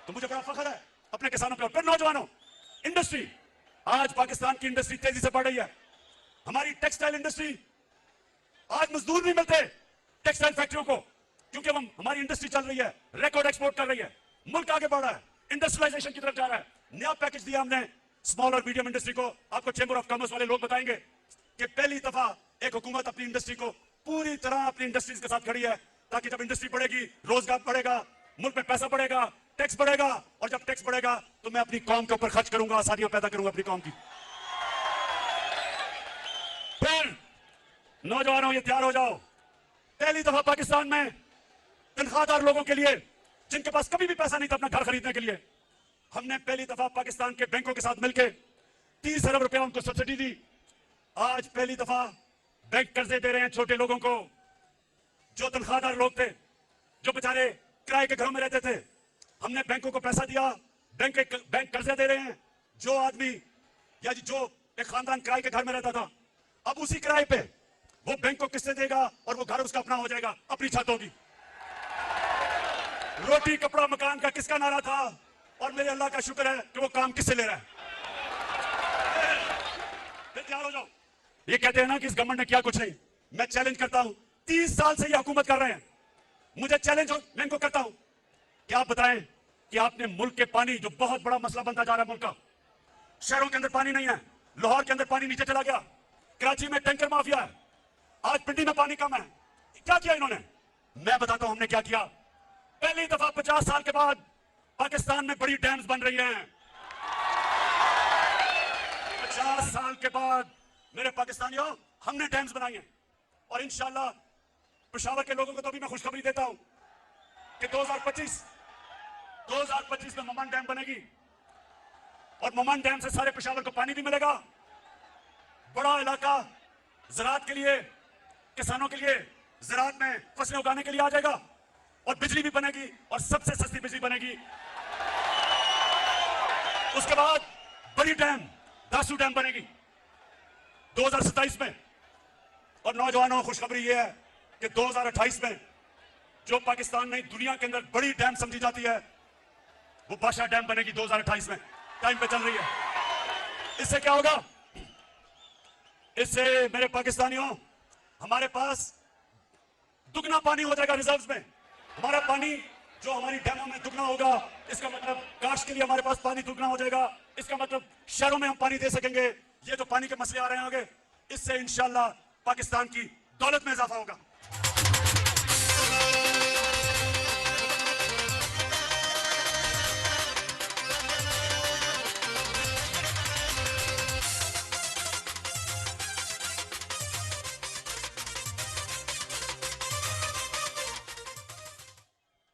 तो मुझे बड़ा फख्र है अपने किसानों पे। फिर नौजवानों, इंडस्ट्री, आज पाकिस्तान की इंडस्ट्री तेजी से बढ़ रही है। हमारी टेक्सटाइल इंडस्ट्री, आज मजदूर नहीं मिलते टेक्सटाइल फैक्ट्रियों को, क्योंकि हमारी इंडस्ट्री चल रही है, रिकॉर्ड एक्सपोर्ट कर रही है, मुल्क आगे बढ़ रहा है, इंडस्ट्रियलाइजेशन की तरफ जा रहा है। नया पैकेज दिया हमने स्मॉल और मीडियम इंडस्ट्री को। आपको चेंबर ऑफ कॉमर्स वाले लोग बताएंगे कि पहली दफा एक हुकूमत अपनी इंडस्ट्री को पूरी तरह अपनी इंडस्ट्रीज के साथ खड़ी है, ताकि जब इंडस्ट्री बढ़ेगी, रोजगार बढ़ेगा, मुल्क में पैसा बढ़ेगा, टैक्स बढ़ेगा, और जब टैक्स बढ़ेगा तो मैं अपनी कौम के ऊपर खर्च करूंगा, आसानियां पैदा करूंगा अपनी कौम की। फिर नौजवानों, ये तैयार हो जाओ, पहली दफा पाकिस्तान में तनख्वाहदार लोगों के लिए, जिनके पास कभी भी पैसा नहीं था अपना घर खरीदने के लिए, हमने पहली दफा पाकिस्तान के बैंकों के साथ मिलकर 30 अरब रुपया उनको सब्सिडी दी। आज पहली दफा बैंक कर्जे दे रहे हैं छोटे लोगों को, जो तनख्वाहदार लोग थे, जो बेचारे किराए के घरों में रहते थे। हमने बैंकों को पैसा दिया, बैंक कर्जे दे रहे हैं। जो आदमी या जो एक खानदान किराए के घर में रहता था, अब उसी किराए पे वो बैंक को किस्तें देगा और वो घर उसका अपना हो जाएगा, अपनी छत होगी। रोटी कपड़ा मकान का किसका नारा था? और मेरे अल्लाह का शुक्र है कि वो काम किससे ले रहा है। फिर तैयार हो जाओ। ये कहते हैं ना कि इस गवर्नमेंट ने किया कुछ नहीं। मैं चैलेंज करता हूं, 30 साल से ये हुकूमत कर रहे हैं, मुझे चैलेंज हो, मैं इनको करता हूं कि आप बताएं कि आपने मुल्क के पानी, जो बहुत बड़ा मसला बनता जा रहा है मुल्क का, शहरों के अंदर पानी नहीं है, लाहौर के अंदर पानी नीचे चला गया, कराची में टैंकर माफिया है, आज पिंडी में पानी कम है, क्या किया इन्होंने? मैं बताता हूं हमने क्या किया। पहली दफा 50 साल के बाद पाकिस्तान में बड़ी डैम्स बन रही हैं। 50 साल के बाद मेरे पाकिस्तानियों हमने डैम्स बनाई हैं। और इंशाल्लाह पेशावर के लोगों को तो भी मैं खुशखबरी देता हूं कि 2025 में ममान डैम बनेगी और ममान डैम से सारे पेशावर को पानी भी मिलेगा। बड़ा इलाका ज़राअत के लिए, किसानों के लिए ज़राअत में फसलें उगाने के लिए आ जाएगा और बिजली भी बनेगी और सबसे सस्ती बिजली बनेगी। उसके बाद बड़ी डैम दासू डैम बनेगी 2027 में। और नौजवानों खुशखबरी यह है कि 2028 में जो पाकिस्तान में दुनिया के अंदर बड़ी डैम समझी जाती है वो बादशाह डैम बनेगी 2028 में। टाइम पे चल रही है। इससे क्या होगा? इससे मेरे पाकिस्तानियों हमारे पास दुगना पानी हो जाएगा रिजर्व्स में। हमारा पानी जो हमारी डैमों में दुगना होगा, इसका मतलब काश के लिए हमारे पास पानी दुगना हो जाएगा। इसका मतलब शहरों में हम पानी दे सकेंगे। ये जो पानी के मसले आ रहे हैं आगे, इससे इंशाल्लाह पाकिस्तान की दौलत में इजाफा होगा।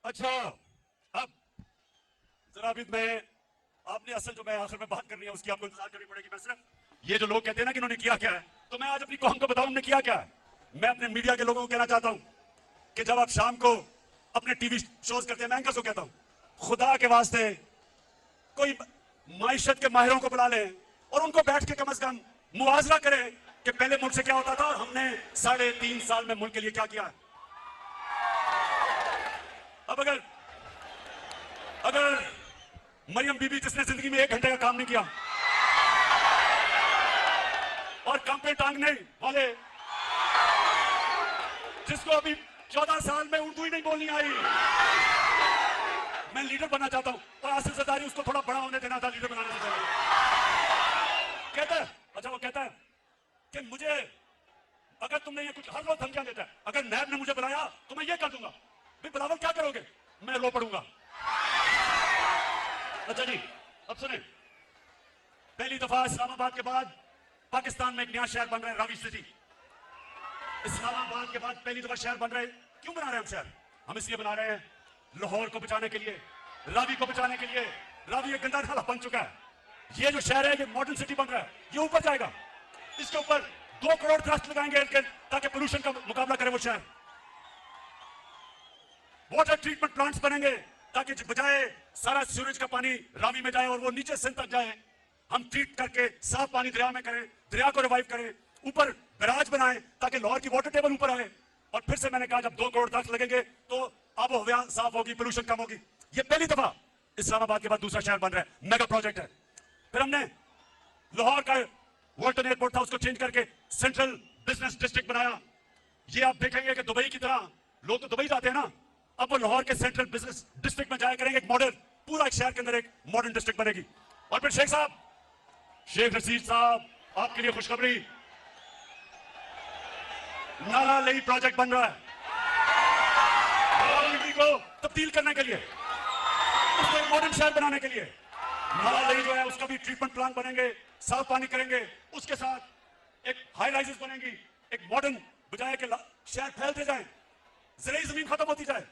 अच्छा, अब जरा भी मैं आपने असल जो मैं आखिर में बात करनी है उसकी आपको इंतजार करनी पड़ेगी। मैं सिर्फ ये जो लोग कहते हैं ना कि इन्होंने किया क्या है, तो मैं आज अपनी कौम को बताऊं हमने किया क्या है। मैं अपने मीडिया के लोगों को कहना चाहता हूं कि जब आप शाम को अपने टीवी शोज करते हैं, मैं एंकर्स को कहता हूं, खुदा के वास्ते कोई माइशत के माहिरों को बुला लें और उनको बैठ के कम से कम मुआवजा करें कि पहले मुल्क से क्या होता था और हमने 3.5 साल में मुल्क के लिए क्या किया। अब अगर मरियम बीबी जिसने जिंदगी में 1 घंटे का काम नहीं किया और कम पे टांगने वाले जिसको अभी 14 साल में उर्दू ही नहीं बोलनी आई, मैं लीडर बनना चाहता हूं और आसिफ ज़रदारी उसको थोड़ा बड़ा होने देना था, लीडर बनाना चाहता हूं। कहता है, अच्छा वो कहता है कि मुझे अगर तुमने ये कुछ हर रोज धमकियां देता है, अगर नैब ने मुझे बुलाया तो मैं ये कर दूंगा। भाई बिलावल क्या करोगे? मैं रो पड़ूंगा। अच्छा जी, अब सुने, पहली दफा इस्लामाबाद के बाद पाकिस्तान में एक नया शहर बन रहा है, रावी सिटी। इस्लामाबाद के बाद पहली दफा शहर बन रहा है। क्यों बना रहे हैं हम शहर? हम इसलिए बना रहे हैं लाहौर को बचाने के लिए, रावी को बचाने के लिए। रावी एक गंदा नाला बन चुका है। ये जो शहर है ये मॉडर्न सिटी बन रहा है, ये ऊपर जाएगा। इसके ऊपर 2 करोड़ दरख्त लगाएंगे ताकि पोल्यूशन का मुकाबला करे वो शहर। वाटर ट्रीटमेंट प्लांट्स बनेंगे ताकि बजाय सारा सीवरेज का पानी रावी में जाए और वो नीचे सिंध तक जाए, हम ट्रीट करके साफ पानी दरिया में करें, दरिया को रिवाइव करें, ऊपर बैराज बनाएं ताकि लाहौर की वाटर टेबल ऊपर आए। और फिर से मैंने कहा जब 2 करोड़ दरख्त लगेंगे तो आबो हवा साफ होगी, पोल्यूशन कम होगी। ये पहली दफा इस्लामाबाद के बाद दूसरा शहर बन रहा है, मेगा प्रोजेक्ट है। फिर हमने लाहौर का वाल्टन एयरपोर्ट था उसको चेंज करके सेंट्रल बिजनेस डिस्ट्रिक्ट बनाया। ये आप देखेंगे कि दुबई की तरह लोग तो दुबई जाते हैं ना, अब वो लाहौर के सेंट्रल बिजनेस डिस्ट्रिक्ट में जाया करेंगे। एक मॉडर्न, पूरा एक शहर के अंदर एक मॉडर्न डिस्ट्रिक्ट बनेगी। और फिर शेख साहब, शेख रशीद साहब, आपके लिए खुशखबरी, नाला लेई प्रोजेक्ट बन रहा है रावलपिंडी को तब्दील करने के लिए, उसको एक मॉडर्न शहर बनाने के लिए। नाला लेई जो है उसका भी ट्रीटमेंट प्लांट बनेंगे, साफ पानी करेंगे, उसके साथ एक हाई राइजेस बनेंगी, एक मॉडर्न, बजाय के शहर फैलते जाए, ज़राई जमीन खत्म होती जाए,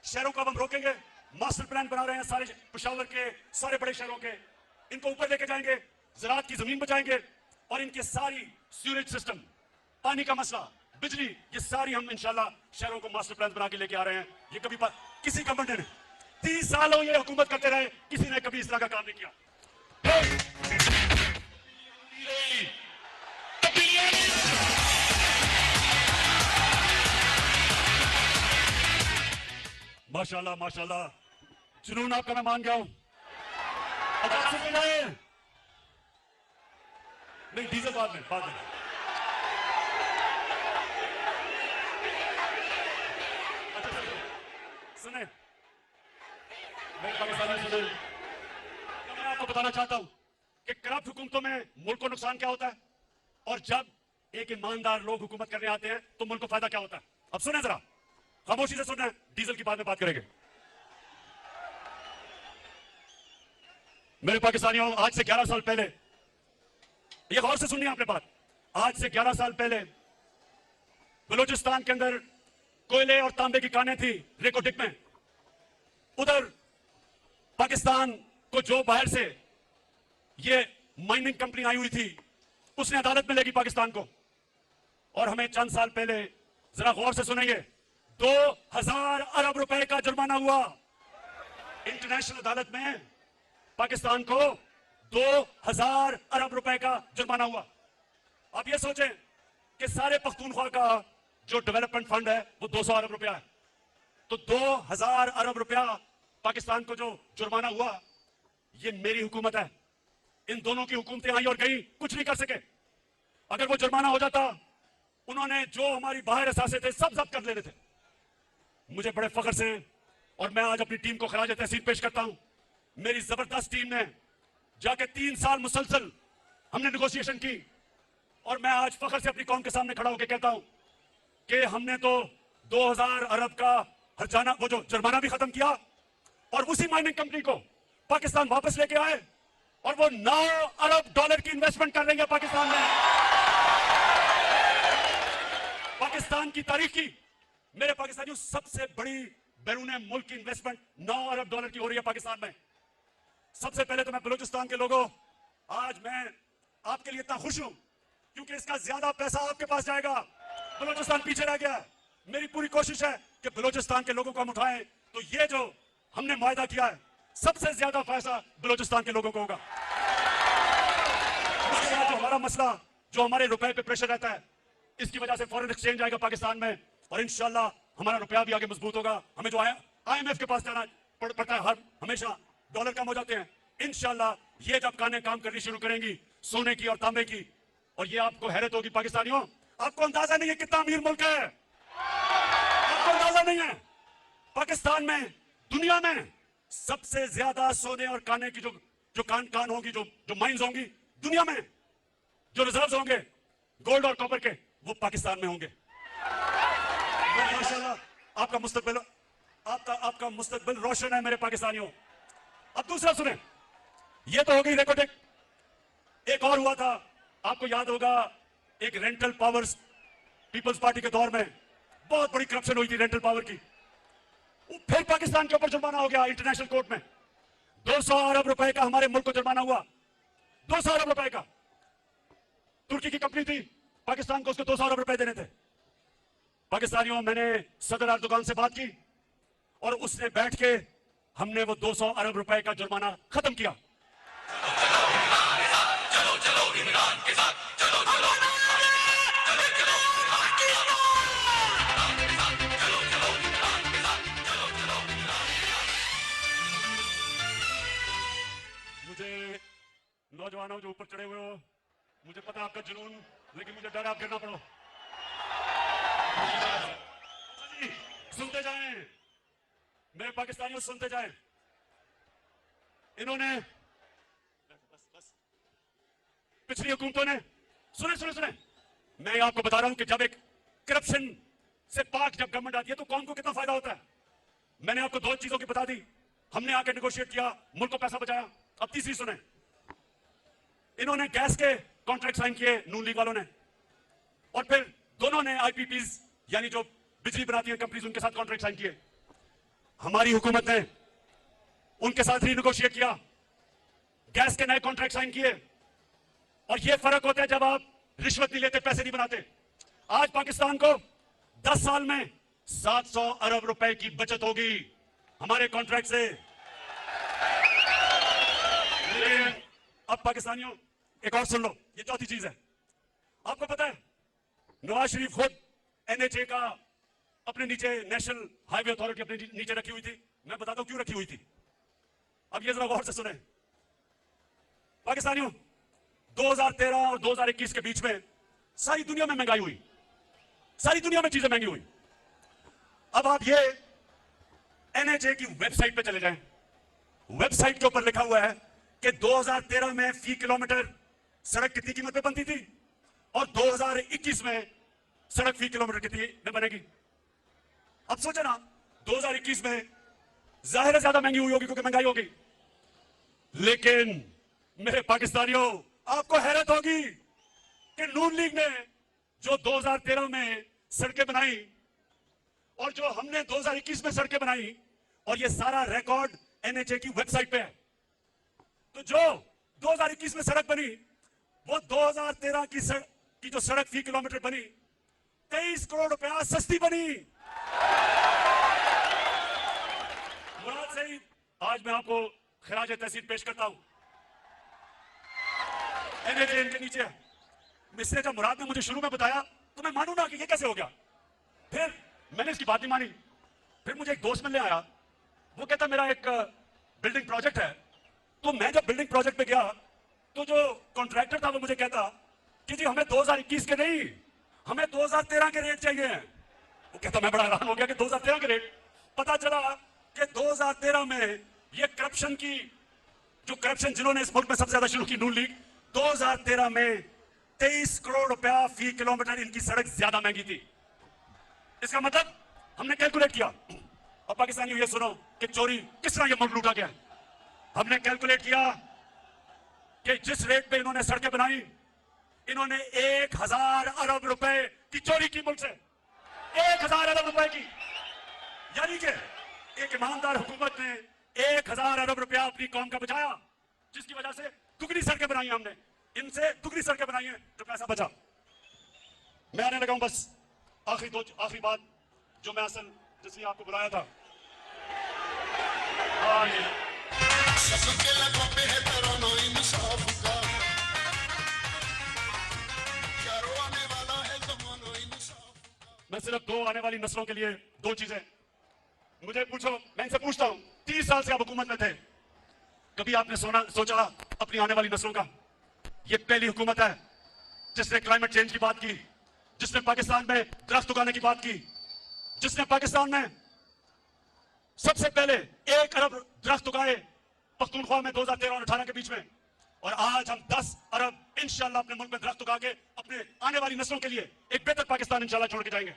शहरों को अब हम रोकेंगे। मास्टर प्लान बना रहे हैं सारे पेशावर के, सारे बड़े शहरों के, इनको ऊपर लेके जाएंगे, ज़राअत की जमीन बचाएंगे और इनके सारी सीवरेज सिस्टम, पानी का मसला, बिजली, ये सारी हम इंशाल्लाह शहरों को मास्टर प्लान बना के लेके आ रहे हैं। ये कभी किसी गवर्नमेंट ने 30 सालों ये हुकूमत करते रहे, किसी ने कभी इस तरह का काम नहीं किया। माशाल्लाह माशाल्लाह, जुनून आपका मैं मान गया हूं। अब आप सुन रहे हैं? नहीं, डीजल बाद में सुने, मैं पाकिस्तानी सुने, मैं आपको बताना चाहता हूं कि करप्ट हुकूमतों में मुल्क को नुकसान क्या होता है और जब एक ईमानदार लोग हुकूमत करने आते हैं तो मुल्क को फायदा क्या होता है। अब सुने जरा, खामोशी से सुनना है, डीजल की बाद में बात करेंगे। मेरे पाकिस्तानियों, आज से 11 साल पहले, ये गौर से सुनिए आपने बात, आज से 11 साल पहले बलूचिस्तान के अंदर कोयले और तांबे की कानें थी रेकोटिक में। उधर पाकिस्तान को जो बाहर से ये माइनिंग कंपनी आई हुई थी, उसने अदालत में लेगी पाकिस्तान को। और हमें चंद साल पहले, जरा गौर से सुनेंगे, 2000 अरब रुपए का जुर्माना हुआ इंटरनेशनल अदालत में। पाकिस्तान को 2000 अरब रुपए का जुर्माना हुआ। अब ये सोचें कि सारे पख्तूनख्वा का जो डेवलपमेंट फंड है वो 200 अरब रुपया है, तो 2000 अरब रुपया पाकिस्तान को जो जुर्माना हुआ, ये मेरी हुकूमत है। इन दोनों की हुकूमतें आई और गई, कुछ नहीं कर सके। अगर वो जुर्माना हो जाता, उन्होंने जो हमारी बाहर असासे थे सब जब्त कर लेते थे। मुझे बड़े फख्र से, और मैं आज अपनी टीम को खराज तहसीन पेश करता हूं, मेरी जबरदस्त टीम ने जाके 3 साल मुसलसल हमने नेगोशिएशन की, और मैं आज फख्र से अपनी कौम के सामने खड़ा होकर कहता हूं कि हमने तो 2000 अरब का हर्जाना, वो जो जुर्माना भी खत्म किया, और उसी माइनिंग कंपनी को पाकिस्तान वापस लेके आए, और वो 9 अरब डॉलर की इन्वेस्टमेंट कर रही है पाकिस्तान में। पाकिस्तान की तारीख की, मेरे पाकिस्तानियों, सबसे बड़ी बैरून मुल्क की इन्वेस्टमेंट 9 अरब डॉलर की हो रही है पाकिस्तान में। सबसे पहले तो मैं बलूचिस्तान के लोगों, आज मैं आपके लिए इतना खुश हूं क्योंकि इसका ज्यादा पैसा आपके पास जाएगा। बलूचिस्तान पीछे रह गया है। मेरी पूरी कोशिश है कि बलूचिस्तान के लोगों को हम उठाएं, तो ये जो हमने मुआहदा किया है, सबसे ज्यादा फायदा बलूचिस्तान के लोगों को होगा। उसके बाद जो हमारा मसला, जो हमारे रुपए पे प्रेशर रहता है, इसकी वजह से फॉरेन एक्सचेंज आएगा पाकिस्तान में, और इंशाल्लाह हमारा रुपया भी आगे मजबूत होगा। हमें जो IMF के पास जाना पड़ता है, हर हमेशा डॉलर कम हो जाते हैं। इंशाल्लाह ये जब कानें काम करनी शुरू करेंगी सोने की और तांबे की, और ये आपको हैरत होगी पाकिस्तानियों, आपको अंदाजा नहीं है कितना अमीर मुल्क है, आपको अंदाजा नहीं है। पाकिस्तान में दुनिया में सबसे ज्यादा सोने और काने की जो कान होंगी, जो माइंस होंगी दुनिया में, जो रिजर्व्स होंगे गोल्ड और कॉपर के, वो पाकिस्तान में होंगे। माशाल्लाह आपका मुस्तकबिल रोशन है मेरे पाकिस्तानियों। अब दूसरा सुने, ये तो हो गई रेकोटेक। एक और हुआ था, आपको याद होगा, एक रेंटल पावर्स, पीपल्स पार्टी के दौर में बहुत बड़ी करप्शन हुई थी रेंटल पावर की। फिर पाकिस्तान के ऊपर जुर्माना हो गया इंटरनेशनल कोर्ट में। 200 अरब रुपए का हमारे मुल्क को जुर्माना हुआ, 200 अरब रुपए का। तुर्की की कंपनी थी, पाकिस्तान को उसको 200 अरब रुपए देने थे। पाकिस्तानियों, मैंने सदर अर्दोगान से बात की, और उसने बैठ के हमने वो 200 अरब रुपए का जुर्माना खत्म किया। चलो चलो इमरान के साथ, चलो चलो नौजवानों जो ऊपर चढ़े हुए हो, मुझे पता है आपका जुनून, लेकिन मुझे डर आप गिरना पड़ो। सुनते जाएं मेरे पाकिस्तानियों, सुनते जाएं। इन्होंने बस पिछली हुकूमतों ने, सुने, मैं आपको बता रहा हूं कि जब एक करप्शन से पाक जब गवर्नमेंट आती है तो कौन को कितना फायदा होता है। मैंने आपको 2 चीजों की बता दी, हमने आके नेगोशिएट किया, मुल्क को पैसा बचाया। अब तीसरी सुने, इन्होंने गैस के कॉन्ट्रैक्ट साइन किए नून लीग वालों ने, और फिर दोनों ने IPPs यानी जो बिजली बनाती है कंपनीज, उनके साथ कॉन्ट्रैक्ट साइन किए। हमारी हुकूमत ने उनके साथ रीनेगोशिएट किया, गैस के नए कॉन्ट्रैक्ट साइन किए। और ये फर्क होता है जब आप रिश्वत नहीं लेते, पैसे नहीं बनाते। आज पाकिस्तान को 10 साल में 700 अरब रुपए की बचत होगी हमारे कॉन्ट्रैक्ट से। अब पाकिस्तानियों एक और सुन लो, ये चौथी चीज है। आपको पता है नवाज शरीफ खुद NHA का अपने नीचे, नेशनल हाईवे अथॉरिटी अपने नीचे रखी हुई थी। मैं बताता हूं क्यों रखी हुई थी। अब ये जरा गौर से सुने पाकिस्तानियों, 2013 और 2021 के बीच में सारी दुनिया में महंगाई हुई, सारी दुनिया में चीजें महंगी हुई। अब आप ये NHA की वेबसाइट पे चले जाएं, वेबसाइट के ऊपर लिखा हुआ है कि 2013 में फी किलोमीटर सड़क कितनी कीमत पे बनती थी, और 2021 में सड़क फी किलोमीटर कितनी में बनेगी। अब सोचे ना 2021 में जाहिर है ज्यादा महंगी हुई होगी क्योंकि महंगाई होगी, लेकिन मेरे पाकिस्तानियों आपको हैरत होगी कि नून लीग ने जो 2013 में सड़कें बनाई और जो हमने 2021 में सड़कें बनाई, और ये सारा रिकॉर्ड एनएचए की वेबसाइट पे है, तो जो 2021 में सड़क बनी वो 2013 की जो सड़क फी किलोमीटर बनी 23 करोड़ रुपया सस्ती बनी। मुराद से ही आज मैं आपको खराज तहसीन पेश करता हूं। एनएचए इनके नीचे है। इसने जब मुराद ने मुझे शुरू में बताया तो मैं मानू ना कि ये कैसे हो गया, फिर मैंने इसकी बात नहीं मानी। फिर मुझे एक दोस्त मिलने आया, वो कहता मेरा एक बिल्डिंग प्रोजेक्ट है। तो मैं जब बिल्डिंग प्रोजेक्ट पे गया तो जो कॉन्ट्रैक्टर था वो मुझे कहता कि जी हमें 2021 के नहीं, हमें 2013 के रेट चाहिए। वो कहता, मैं बड़ा हैरान हो गया कि 2013 के रेट। पता चला कि 2013 में ये करप्शन की जो करप्शन जिन्होंने इस मुल्क में सबसे ज्यादा शुरू की, नून लीग, 2013 में 23 करोड़ रुपया फी किलोमीटर इनकी सड़क ज्यादा महंगी थी। इसका मतलब हमने कैलकुलेट किया, और पाकिस्तानियों ये सुनो कि चोरी किस तरह ये मुल्क लूटा गया। हमने कैलकुलेट किया कि जिस रेट पे इन्होंने सड़कें बनाई, इन्होंने 1000 अरब रुपए की चोरी की मुल्क से, 1000 अरब रुपए की। यानी कि एक ईमानदार हुकूमत ने 1000 अरब रुपया अपनी कौम का बचाया, जिसकी वजह से दुगनी सड़कें बनाई हमने, इनसे दुगनी सड़कें बनाई हैं, तो पैसा बचा। मैं आने लगा हूं बस आखिरी बात जो मैं असल जिसलिए आपको बुलाया था। मैं सिर्फ दो आने वाली नस्लों के लिए दो चीजें, मुझे पूछो, मैं इनसे पूछता हूं, 30 साल से आप हुकूमत में थे, कभी आपने सोचा अपनी आने वाली नस्लों का? ये पहली हुकूमत है जिसने क्लाइमेट चेंज की बात की, जिसने पाकिस्तान में दरख्त उगाने की बात की, जिसने पाकिस्तान में सबसे पहले 1 अरब दरख्त उगाए पख्तूनख्वा में 2013 और 18 के बीच में, और आज हम 10 अरब इंशाल्लाह अपने मुल्क में दरख्त उगा के अपने आने वाली नस्लों के लिए एक बेहतर पाकिस्तान इंशाल्लाह छोड़ के जाएंगे।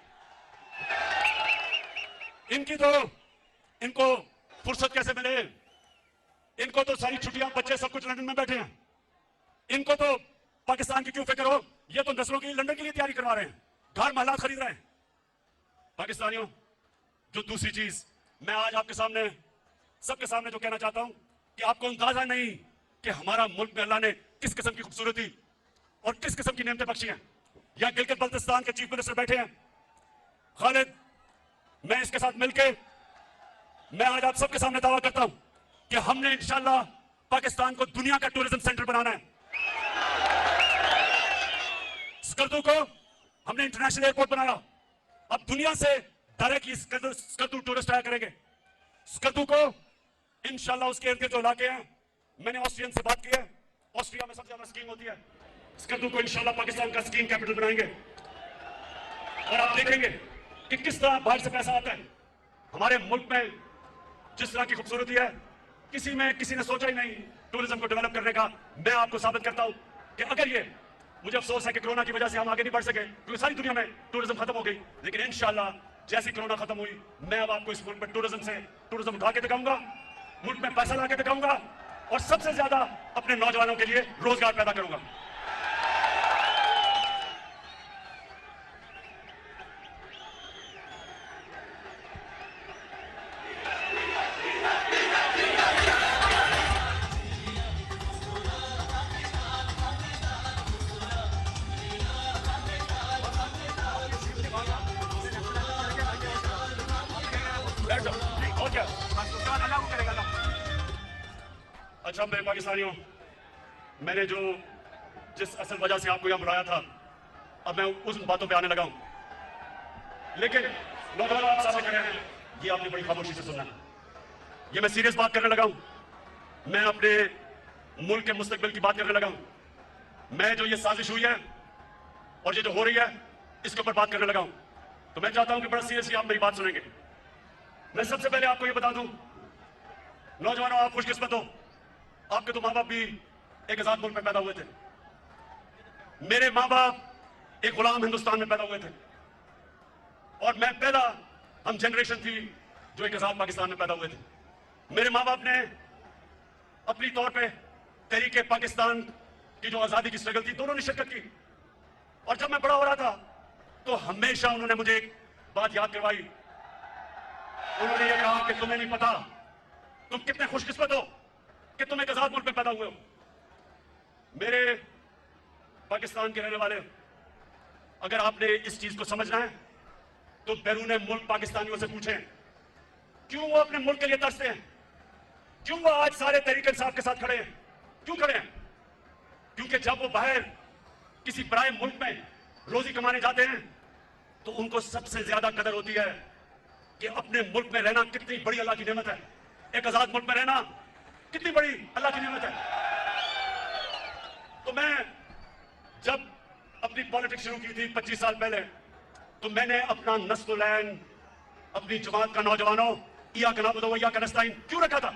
इनको फुर्सत कैसे मिले? इनको तो सारी छुट्टियां, बच्चे सब कुछ लंदन में बैठे हैं, इनको तो पाकिस्तान की क्यों फिक्र हो? ये तो नस्लों के लिए लंदन के लिए तैयारी करवा रहे हैं, घर महलात खरीद रहे हैं। पाकिस्तानियों, जो दूसरी चीज मैं आज आपके सामने सबके सामने जो कहना चाहता हूं कि आपको अंदाजा नहीं कि हमारा मुल्क में अल्लाह ने किस किस्म की खूबसूरती और किस किस्म की नेमतें बख्शी हैं। यहां गिलगित बल्तिस्तान के चीफ मिनिस्टर बैठे हैं खालिद, मैं इसके साथ मिलके मैं आज आप सबके सामने दावा करता हूं कि हमने इंशाल्लाह पाकिस्तान को दुनिया का टूरिज्म सेंटर बनाना है। स्कर्दू को हमने इंटरनेशनल एयरपोर्ट बनाया, अब दुनिया से डायरेक्टली स्कर्दू टूरिस्ट आया करेंगे। स्कर्दू को इंशाल्लाह उसके इर्द गिर्द जो इलाके हैं, मैंने ऑस्ट्रियन से बात की है, ऑस्ट्रिया में सबसे ज्यादा स्कीइंग होती है, स्कर्दू को इंशाल्लाह पाकिस्तान का स्कीइंग कैपिटल बनाएंगे। और आप देखेंगे कि किस तरह बाहर से पैसा आता है। हमारे मुल्क में जिस तरह की खूबसूरती है, किसी ने सोचा ही नहीं टूरिज्म को डेवलप करने का। मैं आपको साबित करता हूं कि अगर ये, मुझे अफसोस है कि कोरोना की वजह से हम आगे नहीं बढ़ सके क्योंकि सारी दुनिया में टूरिज्म खत्म हो गई, लेकिन इंशाल्लाह जैसी कोरोना खत्म हुई, मैं अब आपको इस मुल्क में टूरिज्म उठा के दिखाऊंगा, मुल्क में पैसा ला के दिखाऊंगा, और सबसे ज्यादा अपने नौजवानों के लिए रोजगार पैदा करूंगा। अच्छा मेरे पाकिस्तानियों, मैंने जिस असल वजह से आपको यहां बुलाया था, अब मैं उस बातों पे आने लगा हूं, लेकिन नौजवान आप सामने खड़े हैं, ये आपने बड़ी खामोशी से सुनना। ये मैं सीरियस बात करने लगा हूं, मैं अपने मुल्क के मुस्तकबिल की बात करने लगा हूं। मैं जो ये साजिश हुई है और ये जो हो रही है, इसके ऊपर बात करने लगा हूं, तो मैं चाहता हूं कि बड़ा सीरियसली आप मेरी बात सुनेंगे। मैं सबसे पहले आपको ये बता दूं, नौजवानों, आप खुशकिस्मत हो, आपके तो माँ बाप भी एक आजाद मुल्क में पैदा हुए थे। मेरे माँ बाप एक गुलाम हिंदुस्तान में पैदा हुए थे, और मैं पैदा हम जनरेशन थी जो एक आजाद पाकिस्तान में पैदा हुए थे। मेरे माँ बाप ने अपनी तौर पे तहरीके पाकिस्तान की जो आजादी की स्ट्रगल थी दोनों ने शिरकत की। और जब मैं बड़ा हो रहा था तो हमेशा उन्होंने मुझे एक बात याद करवाई। उन्होंने ये कहा कि तुम्हें नहीं पता तुम कितने खुशकिस्मत हो कि तुम एक आजाद मुल्क में पैदा हुए हो। मेरे पाकिस्तान के रहने वाले, अगर आपने इस चीज को समझना है तो बैरून मुल्क पाकिस्तानियों से पूछें क्यों वो अपने मुल्क के लिए तरसते हैं, क्यों वो आज सारे तहरीक इंसाफ के साथ खड़े हैं, क्यों खड़े हैं? क्योंकि जब वो बाहर किसी बड़े मुल्क में रोजी कमाने जाते हैं तो उनको सबसे ज्यादा कदर होती है कि अपने मुल्क में रहना कितनी बड़ी अल्लाह की नेमत है। एक आजाद मुल्क में रहना कितनी बड़ी अल्लाह की नेमत है। तो मैं जब अपनी पॉलिटिक्स शुरू की थी 25 साल पहले, तो मैंने अपना नस्लुलैन, अपनी जमात का नौजवानों, या का नाबुदो व या का नस्ताइन क्यों रखा था?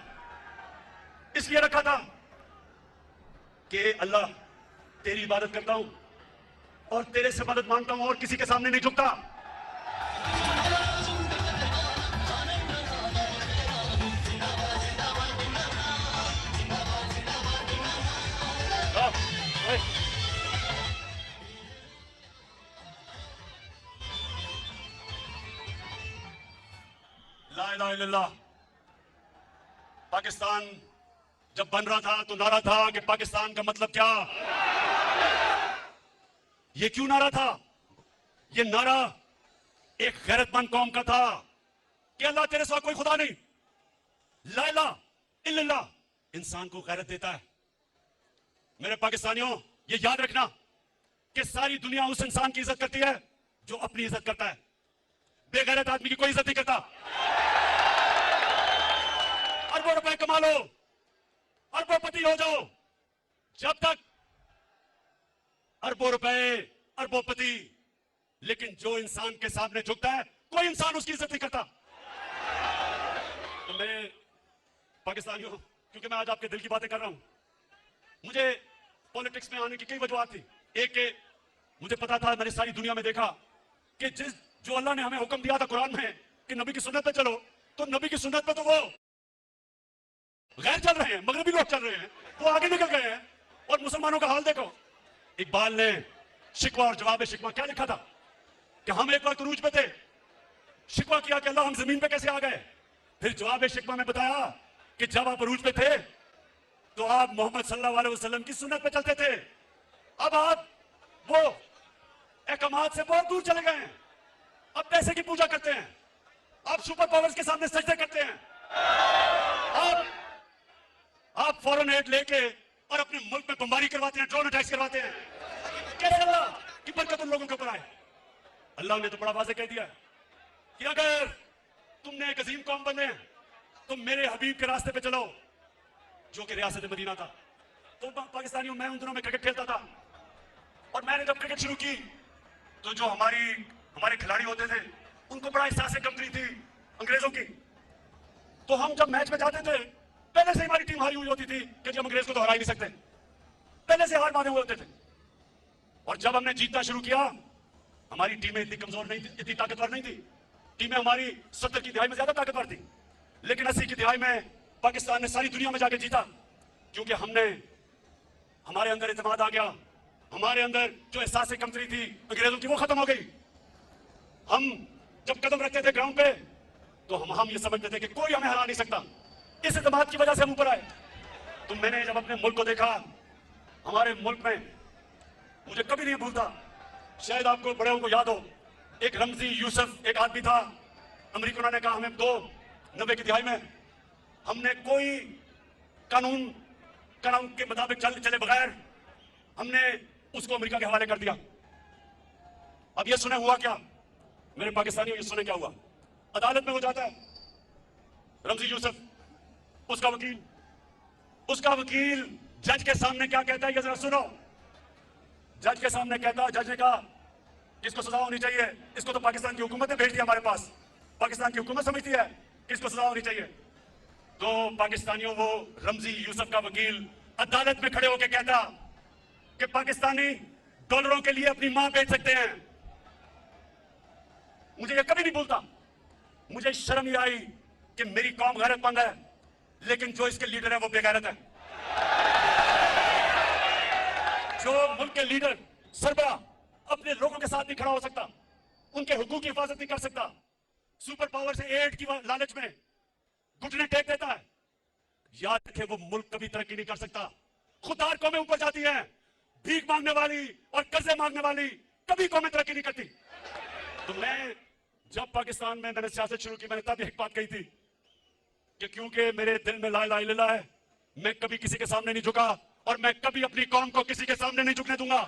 इसलिए रखा था कि अल्लाह तेरी इबादत करता हूं और तेरे से मदद मांगता हूं और किसी के सामने नहीं झुकता। ला इलाहा इल्लल्लाह। पाकिस्तान जब बन रहा था तो नारा था कि पाकिस्तान का मतलब क्या। ये क्यों नारा था? ये नारा एक गैरतमंद कौम का था कि अल्लाह तेरे सिवा कोई खुदा नहीं। ला इलाहा इल्लल्लाह इंसान को गैरत देता है। मेरे पाकिस्तानियों, ये याद रखना कि सारी दुनिया उस इंसान की इज्जत करती है जो अपनी इज्जत करता है। बेगैरत आदमी की कोई इज्जत नहीं करता। अरबों रुपए कमा लो, अरबोपति हो जाओ, जब तक अरबों रुपए, अरबोपति, लेकिन जो इंसान के सामने झुकता है कोई इंसान उसकी इज्जत नहीं करता। तो मैं पाकिस्तानियों, क्योंकि मैं आज आपके दिल की बातें कर रहा हूं, मुझे पॉलिटिक्स में आने की कई वजूहत थी। एक के मुझे पता था, मैंने सारी दुनिया में देखा कि जो अल्लाह ने हमें हुक्म दिया था कुरान में कि नबी की सुन्नत पे चलो, तो नबी की सुन्नत पे तो वो गैर चल रहे हैं, मगरबी लोग चल रहे हैं, वो आगे निकल गए हैं। और मुसलमानों का हाल देखो। इकबाल ने शिकवा और जवाब शिकवा क्या लिखा था कि हम एक वक्त उरूज पे थे, शिकवा किया कि अल्लाह हम जमीन पे कैसे आ गए। फिर जवाब शिकवा में बताया कि जब आप उरूज पे थे तो आप मोहम्मद सल्लल्लाहु अलैहि वसल्लम की सुन्नत पे चलते थे। अब आप वो अहकामात से बहुत दूर चले गए हैं। अब पैसे की पूजा करते हैं, आप सुपर पावर्स के सामने सजदे करते हैं, आप फॉरेन एड लेके और अपने मुल्क में बमबारी करवाते हैं, ड्रोन अटैक्स करवाते हैं। कैसे अल्लाह की बरकत उन लोगों के ऊपर आए? अल्लाह ने तो बड़ा वाज़ेह कह दिया कि अगर तुमने एक अजीम कौम बने तो मेरे हबीब के रास्ते पे चलो, जो कि रियासत मदीना था। तो पाकिस्तानियों, मैं उन दिनों में क्रिकेट खेलता था और मैंने जब क्रिकेट शुरू की तो जो हमारे खिलाड़ी होते थे उनको बड़ा एहसास कमतरी थी अंग्रेजों की। तो हम जब मैच में जाते थे पहले से हमारी टीम हारी हुई होती थी कि हम अंग्रेज को तो हरा ही नहीं सकते, पहले से हार माने हुए होते थे। और जब हमने जीतना शुरू किया, हमारी टीमें इतनी कमजोर नहीं थी, इतनी ताकतवर नहीं थी। टीमें हमारी 70 की दिहाई में ज्यादा ताकतवर थी, लेकिन 80 की दिहाई में पाकिस्तान ने सारी दुनिया में जाके जीता, क्योंकि हमारे अंदर इत्मीनान आ गया, हमारे अंदर जो एहसास कमतरी थी अंग्रेजों की वो खत्म हो गई। हम जब कदम रखते थे ग्राउंड पे तो हम ये समझते थे कि कोई हमें हरा नहीं सकता। इस इत्मीनान की वजह से हम ऊपर आए। तो मैंने जब अपने मुल्क को देखा, हमारे मुल्क में मुझे कभी नहीं भूलता, शायद आपको बड़े को याद हो, एक रमजी यूसुफ एक आदमी था, अमेरिकनों ने कहा हमें 90 की दिहाई में हमने कोई कानून के मुताबिक चले बगैर हमने उसको अमेरिका के हवाले कर दिया। अब ये सुने हुआ क्या मेरे पाकिस्तानियों, ये सुने क्या हुआ? अदालत में हो जाता है रमजी यूसुफ, उसका वकील जज के सामने क्या कहता है ये जरा सुनो। जज के सामने कहता, जज ने कहा किसको सजा होनी चाहिए, इसको तो पाकिस्तान की हुकूमत ने भेज दिया हमारे पास, पाकिस्तान की हुकूमत समझती है किसको सजा होनी चाहिए। तो पाकिस्तानियों, वो रमजी यूसुफ का वकील अदालत में खड़े होकर कहता कि पाकिस्तानी डॉलरों के लिए अपनी मां बेच सकते हैं। मुझे ये कभी नहीं भूलता मुझे शर्म ही आई कि मेरी कौम गैरतमंद है, लेकिन जो इसके लीडर है वो बेगैरत है। जो मुल्क के लीडर सरबरा अपने लोगों के साथ नहीं खड़ा हो सकता, उनके हुकूक की हिफाजत नहीं कर सकता, सुपर पावर से एड की लालच में घुटने टेक देता है, याद रखे वो मुल्क कभी तरक्की नहीं कर सकता। खुदार कौमें ऊपर जाती हैं, भीख मांगने वाली और कर्जे मांगने वाली कभी कौमें तरक्की नहीं करती। तो मैं जब पाकिस्तान में मैंने सियासत शुरू की, मैंने तब एक बात कही थी कि क्योंकि मेरे दिल में ला इलाहा इल्लल्लाह है, मैं कभी किसी के सामने नहीं झुका और मैं कभी अपनी कौम को किसी के सामने नहीं झुकने दूंगा।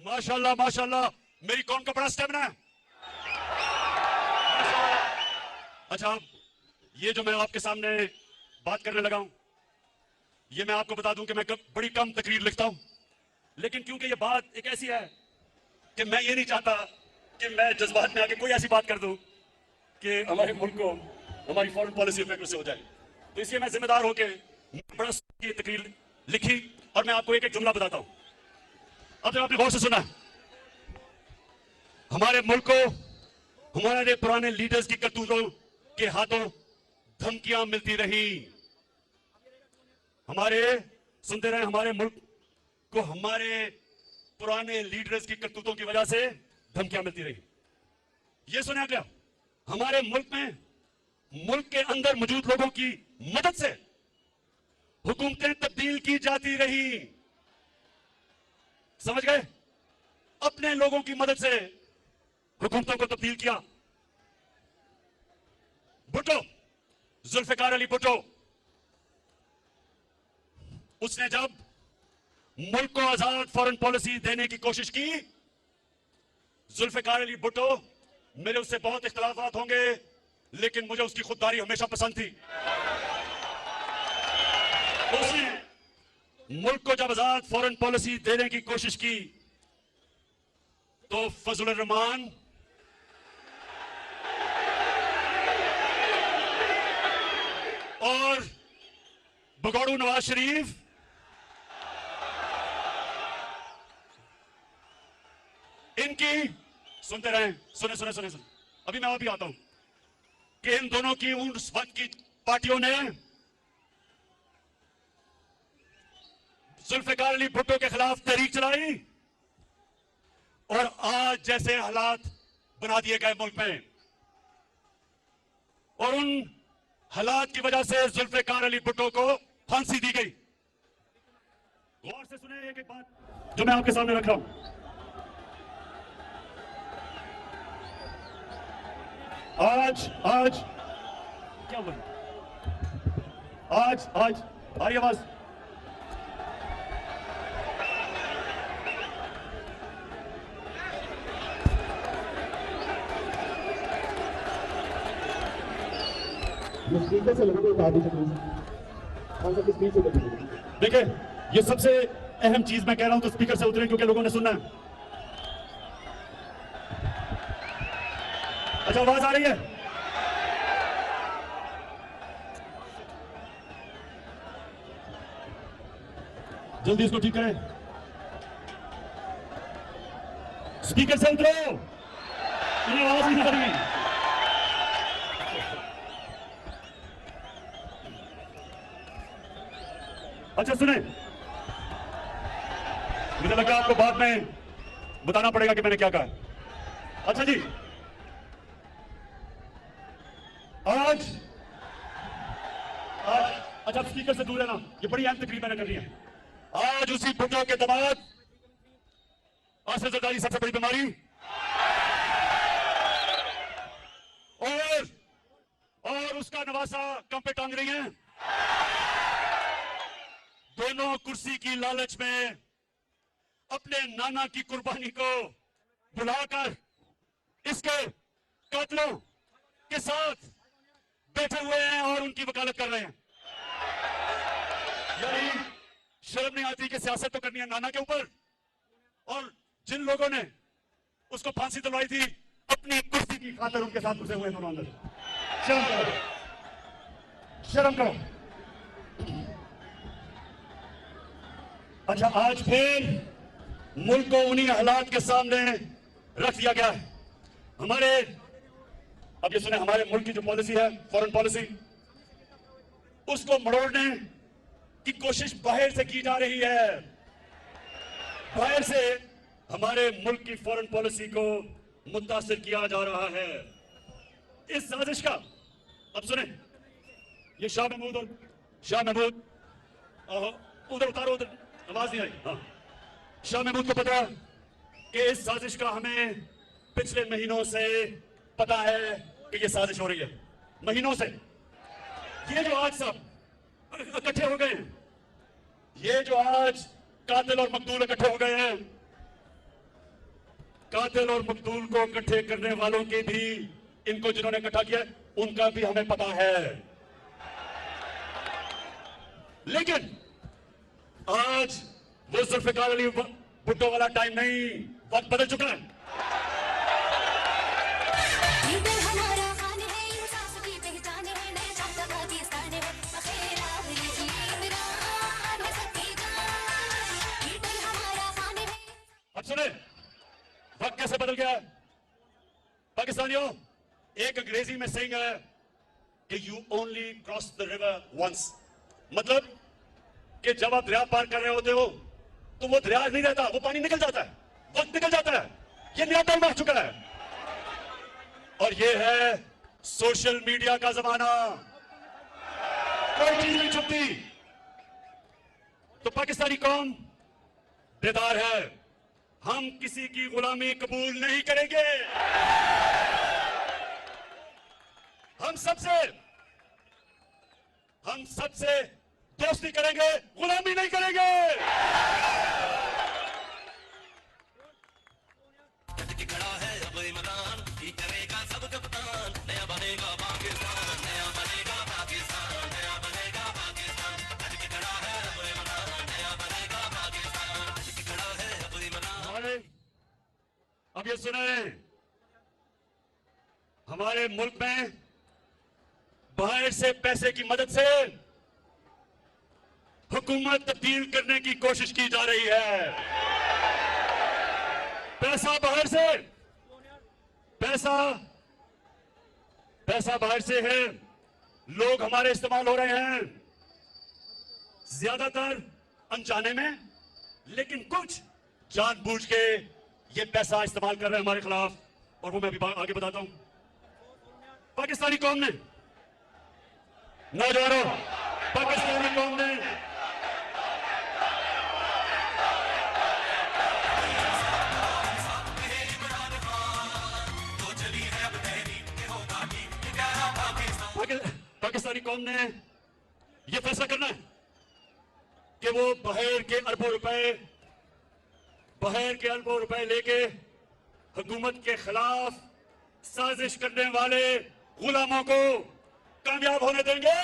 माशाल्लाह माशाल्लाह, मेरी कौम का बड़ा स्टेमिना है। अच्छा, ये जो मैं आपके सामने बात करने लगा हूं, ये मैं आपको बता दूं कि मैं बड़ी कम तकरीर लिखता हूं, लेकिन क्योंकि ये बात एक ऐसी है कि मैं ये नहीं चाहता कि मैं जज्बात में आके कोई ऐसी बात कर दूं कि हमारे मुल्क को हमारी फॉरेन पॉलिसी इफेक्ट से हो जाए, तो इसलिए मैं जिम्मेदार होकर बड़ा ये तकरीर लिखी और मैं आपको एक एक जुमला बताता हूं। अब जब आपने गौर से सुना, हमारे मुल्क को हमारे पुराने लीडर्स की करतूतों के हाथों धमकियां मिलती रही। सुनते रहे, हमारे मुल्क को हमारे पुराने लीडर्स की करतूतों की वजह से धमकियां मिलती रही। यह सुना क्या? हमारे मुल्क में मुल्क के अंदर मौजूद लोगों की मदद से हुकूमतें तब्दील की जाती रही। समझ गए? अपने लोगों की मदद से हुकूमतों को तब्दील किया। भुट्टो, जुल्फिकार अली भुट्टो, उसने जब मुल्क को आजाद फॉरेन पॉलिसी देने की कोशिश की, जुल्फिकार अली भुट्टो, मेरे उससे बहुत इख्तिलाफात होंगे, लेकिन मुझे उसकी खुददारी हमेशा पसंद थी। उसने मुल्क को जब आजाद फॉरेन पॉलिसी देने की कोशिश की, तो फजलुर रहमान और बगौड़ू नवाज शरीफ इनकी, सुनते रहे, सुने सुने सुने सुने, अभी मैं अभी आता हूं कि इन दोनों की उस वक्त की पार्टियों ने जुल्फिकार अली भुट्टो के खिलाफ तहरीक चलाई और आज जैसे हालात बना दिए गए मुल्क में, और उन हालात की वजह से जुल्फिकार अली भुट्टो को फांसी दी गई। गौर से सुने एक एक बात जो मैं आपके सामने रख रहा हूं। आज क्या हुआ? आज आ रही आवाज? स्पीकर से लगेगा उतार दीजिए, स्पीच से लगेगा। देखिए, ये सबसे अहम चीज मैं कह रहा हूं तो स्पीकर से उतरे, क्योंकि लोगों ने सुनना है। अच्छा, आवाज आ रही है? जल्दी इसको ठीक करें। स्पीकर से उतरो, इन्हें आवाज नहीं आ रही। अच्छा सुने, मुझे लगा आपको बाद में बताना पड़ेगा कि मैंने क्या कहा। अच्छा जी, आज अच्छा, स्पीकर से दूर है ना, ये बड़ी अहम तकरीर मैंने करनी है। आज उसी भुट्टो के दमाद आसिफ जरदारी, सबसे बड़ी बीमारी, और उसका नवासा कम पे टांग रही है। दोनों कुर्सी की लालच में अपने नाना की कुर्बानी को भुलाकर इसके कातलों के साथ बैठे हुए हैं और उनकी वकालत कर रहे हैं। यानी शर्म नहीं आती कि सियासत तो करनी है नाना के ऊपर, और जिन लोगों ने उसको फांसी दिलवाई थी अपनी कुर्सी की खातिर उनके साथ घुसे हुए दोनों अंदर। शर्म करो, शर्म करो। अच्छा, आज फिर मुल्क को उन्हीं हालात के सामने रख दिया गया है। हमारे, अब ये सुने, हमारे मुल्क की जो पॉलिसी है, फॉरेन पॉलिसी, उसको मरोड़ने की कोशिश बाहर से की जा रही है। बाहर से हमारे मुल्क की फॉरेन पॉलिसी को मुतासिर किया जा रहा है। इस साजिश का, अब सुने, ये शाह महमूद और शाह महमूद, उधर उतारो, उधर आवाज नहीं आई। हाँ, शाह महमूद को पता कि इस साजिश का हमें पिछले महीनों से पता है कि ये साजिश हो रही है, महीनों से। ये जो आज सब इकट्ठे हो गए हैं, ये जो आज कातिल और मकतूल इकट्ठे हो गए हैं, कातिल और मकतूल को इकट्ठे करने वालों के भी, इनको जिन्होंने इकट्ठा किया उनका भी हमें पता है। लेकिन आज वो जुल्फिकार अली भुट्टो वाला टाइम नहीं, वक्त बदल चुका है। अब सुने, वक्त कैसे बदल गया है। पाकिस्तानियों, एक अंग्रेजी में सेइंग है कि you only cross the river once, मतलब कि जब आप दरिया पार कर रहे होते हो तो वो दरिया नहीं रहता, वो पानी निकल जाता है, वक्त निकल जाता है। ये नया टाइम आ चुका है, और ये है सोशल मीडिया का जमाना। कोई चीज नहीं छुपती। तो पाकिस्तानी कौम बेदार है, हम किसी की गुलामी कबूल नहीं करेंगे। हम सबसे दोस्ती करेंगे, गुलामी नहीं करेंगे। खड़ा है अब इमरान, ही करेगा सब कप्तान, नया बनेगा पाकिस्तान, नया बनेगा पाकिस्तान, नया बनेगा पाकिस्तान। खड़ा है अब इमरान, नया बनेगा पाकिस्तान, खड़ा है अब इमरान। अब ये सुने, हमारे मुल्क में बाहर से पैसे की मदद से हुकूमत तब्दील करने की कोशिश की जा रही है। पैसा बाहर से, पैसा बाहर से है, लोग हमारे इस्तेमाल हो रहे हैं, ज्यादातर अनजाने में, लेकिन कुछ जानबूझ के ये पैसा इस्तेमाल कर रहे हैं हमारे खिलाफ, और वो मैं भी आगे बताता हूं। पाकिस्तानी कौम ने, नौजवानों, पाकिस्तानी कौम ने पाकिस्तानी कौम ने यह फैसला करना है कि वो बाहर के अरबों रुपए लेके हुकूमत के खिलाफ साजिश करने वाले गुलामों को कामयाब होने देंगे।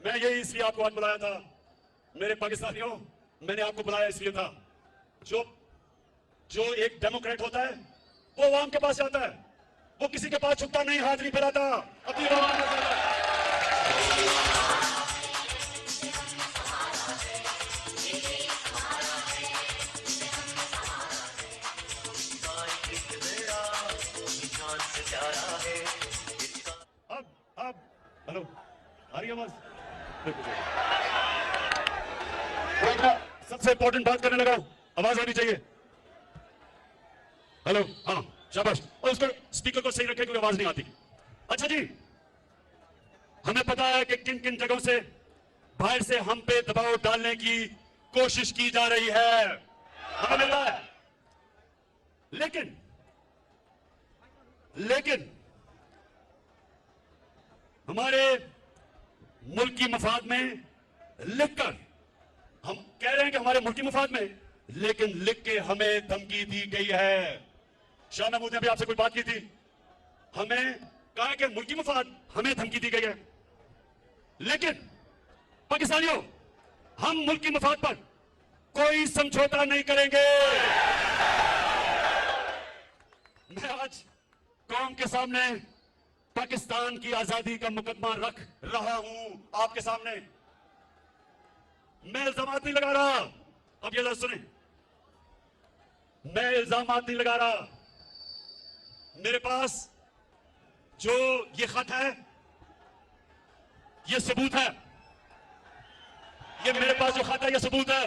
मैं यही इसलिए आपको आज बुलाया था मेरे पाकिस्तानियों, मैंने आपको बुलाया इसलिए था, जो एक डेमोक्रेट होता है वो आवाम के पास जाता है, वो किसी के पास छुपता नहीं, हाथ नहीं फैलाता, अपनी आवाम के पास जाता है। अब हेलो, आ रही आवाज? सबसे इंपॉर्टेंट बात करने लगा, आवाज आनी चाहिए। हेलो, हाँ, शाबाश। और उसको स्पीकर को सही रखें क्योंकि आवाज नहीं आती। अच्छा जी, हमें पता है कि किन किन जगहों से बाहर से हम पे दबाव डालने की कोशिश की जा रही है, हमें पता है। लेकिन हमारे मुल्क की मफाद में लिखकर, हम कह रहे हैं कि हमारे मुल्क की मफाद में, लेकिन लिख के हमें धमकी दी गई है। शाह महमूद ने भी आपसे कोई बात की थी, हमें कहा कि मुल्क की मफाद, हमें धमकी दी गई है। लेकिन पाकिस्तानियों, हम मुल्क की मफाद पर कोई समझौता नहीं करेंगे। मैं आज कौम के सामने पाकिस्तान की आजादी का मुकदमा रख रहा हूं आपके सामने। मैं इल्जामात नहीं लगा रहा, अब ये जरा सुने, मैं इल्जामात नहीं लगा रहा। मेरे पास जो ये खत है, ये सबूत है। ये मेरे पास जो खत है, ये सबूत है।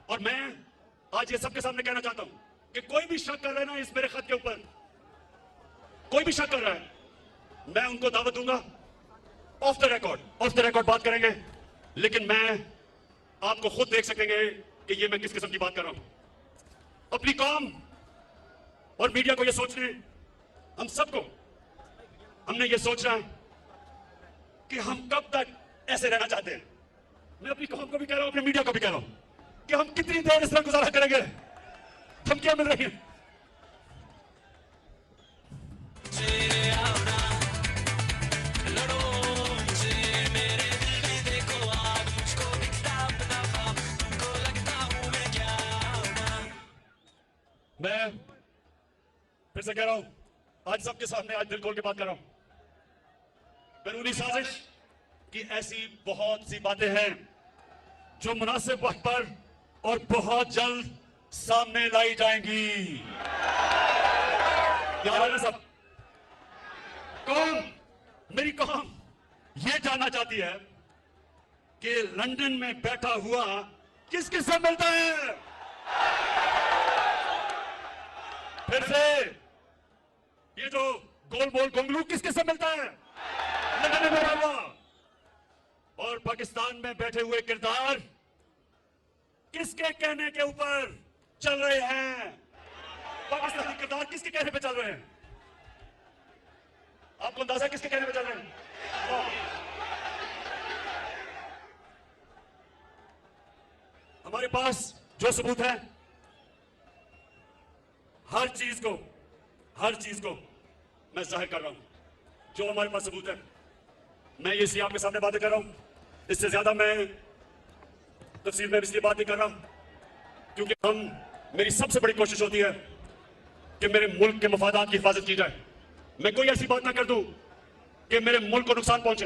और मैं आज ये सबके सामने कहना चाहता हूं कि कोई भी शक कर रहा है ना इस मेरे खत के ऊपर, कोई भी शक कर रहा है, मैं उनको दावत दूंगा। ऑफ द रिकॉर्ड बात करेंगे, लेकिन मैं आपको खुद देख सकेंगे कि ये मैं किस किस्म की बात कर रहा हूं। अपनी कौम और मीडिया को ये सोचने, हम सबको हमने ये सोचना है कि हम कब तक ऐसे रहना चाहते हैं। मैं अपनी कौम को भी कह रहा हूं, अपने मीडिया को भी कह रहा हूं कि हम कितनी देर इस तरह गुजारा करेंगे। धमकियां मिल रही हैं। मैं फिर से कह रहा हूं, आज सबके सामने, आज दिल खोल के बात कर रहा हूं। कानूनी साजिश की ऐसी बहुत सी बातें हैं जो मुनासिब वक्त पर और बहुत जल्द सामने लाई जाएंगी। यार सब कौम, मेरी कौम ये जानना चाहती है कि लंदन में बैठा हुआ किस किस से मिलता है। फिर से ये जो गोल बोल गोंगलू किस किस से मिलता है, लंदन में बैठा हुआ। और पाकिस्तान में बैठे हुए किरदार किसके कहने के ऊपर चल रहे हैं? पाकिस्तानी किरदार किसके कहने पे चल रहे हैं? आपको अंदाजा किसके कहने पे चल रहे हैं? हमारे पास जो सबूत है, हर चीज को मैं जाहिर कर रहा हूं। जो हमारे पास सबूत है, मैं ये इसी आपके सामने बातें कर रहा हूं। इससे ज्यादा मैं तफसील में इसलिए बात नहीं कर रहा क्योंकि मेरी सबसे बड़ी कोशिश होती है कि मेरे मुल्क के मफादात की हिफाजत की जाए। मैं कोई ऐसी बात ना कर दूं कि मेरे मुल्क को नुकसान पहुंचे।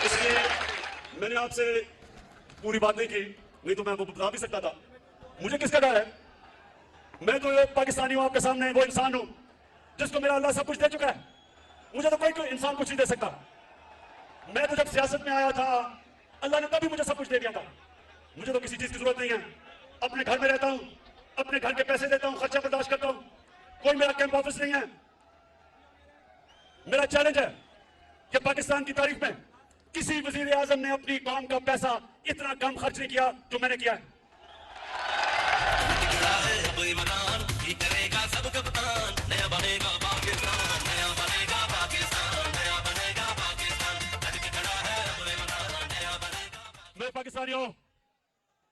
इसलिए मैंने आपसे पूरी बात नहीं की, नहीं तो मैं वो बता भी सकता था। मुझे किसका डर है? मैं तो एक पाकिस्तानी हूं आपके सामने, वो इंसान हूं जिसको मेरा अल्लाह सब कुछ दे चुका है। मुझे तो कोई इंसान कुछ नहीं दे सकता। मैं तो जब सियासत में आया था, अल्लाह ने तभी मुझे सब कुछ दे दिया था। मुझे तो किसी चीज की जरूरत नहीं है। अपने घर में रहता हूं, अपने घर के पैसे देता हूं, खर्चा बर्दाश्त करता हूं। कोई मेरा कैंप ऑफिस नहीं है। मेरा चैलेंज है कि पाकिस्तान की तारीख में किसी वजीर आजम ने अपनी कौम का पैसा इतना कम खर्च नहीं किया जो मैंने किया है।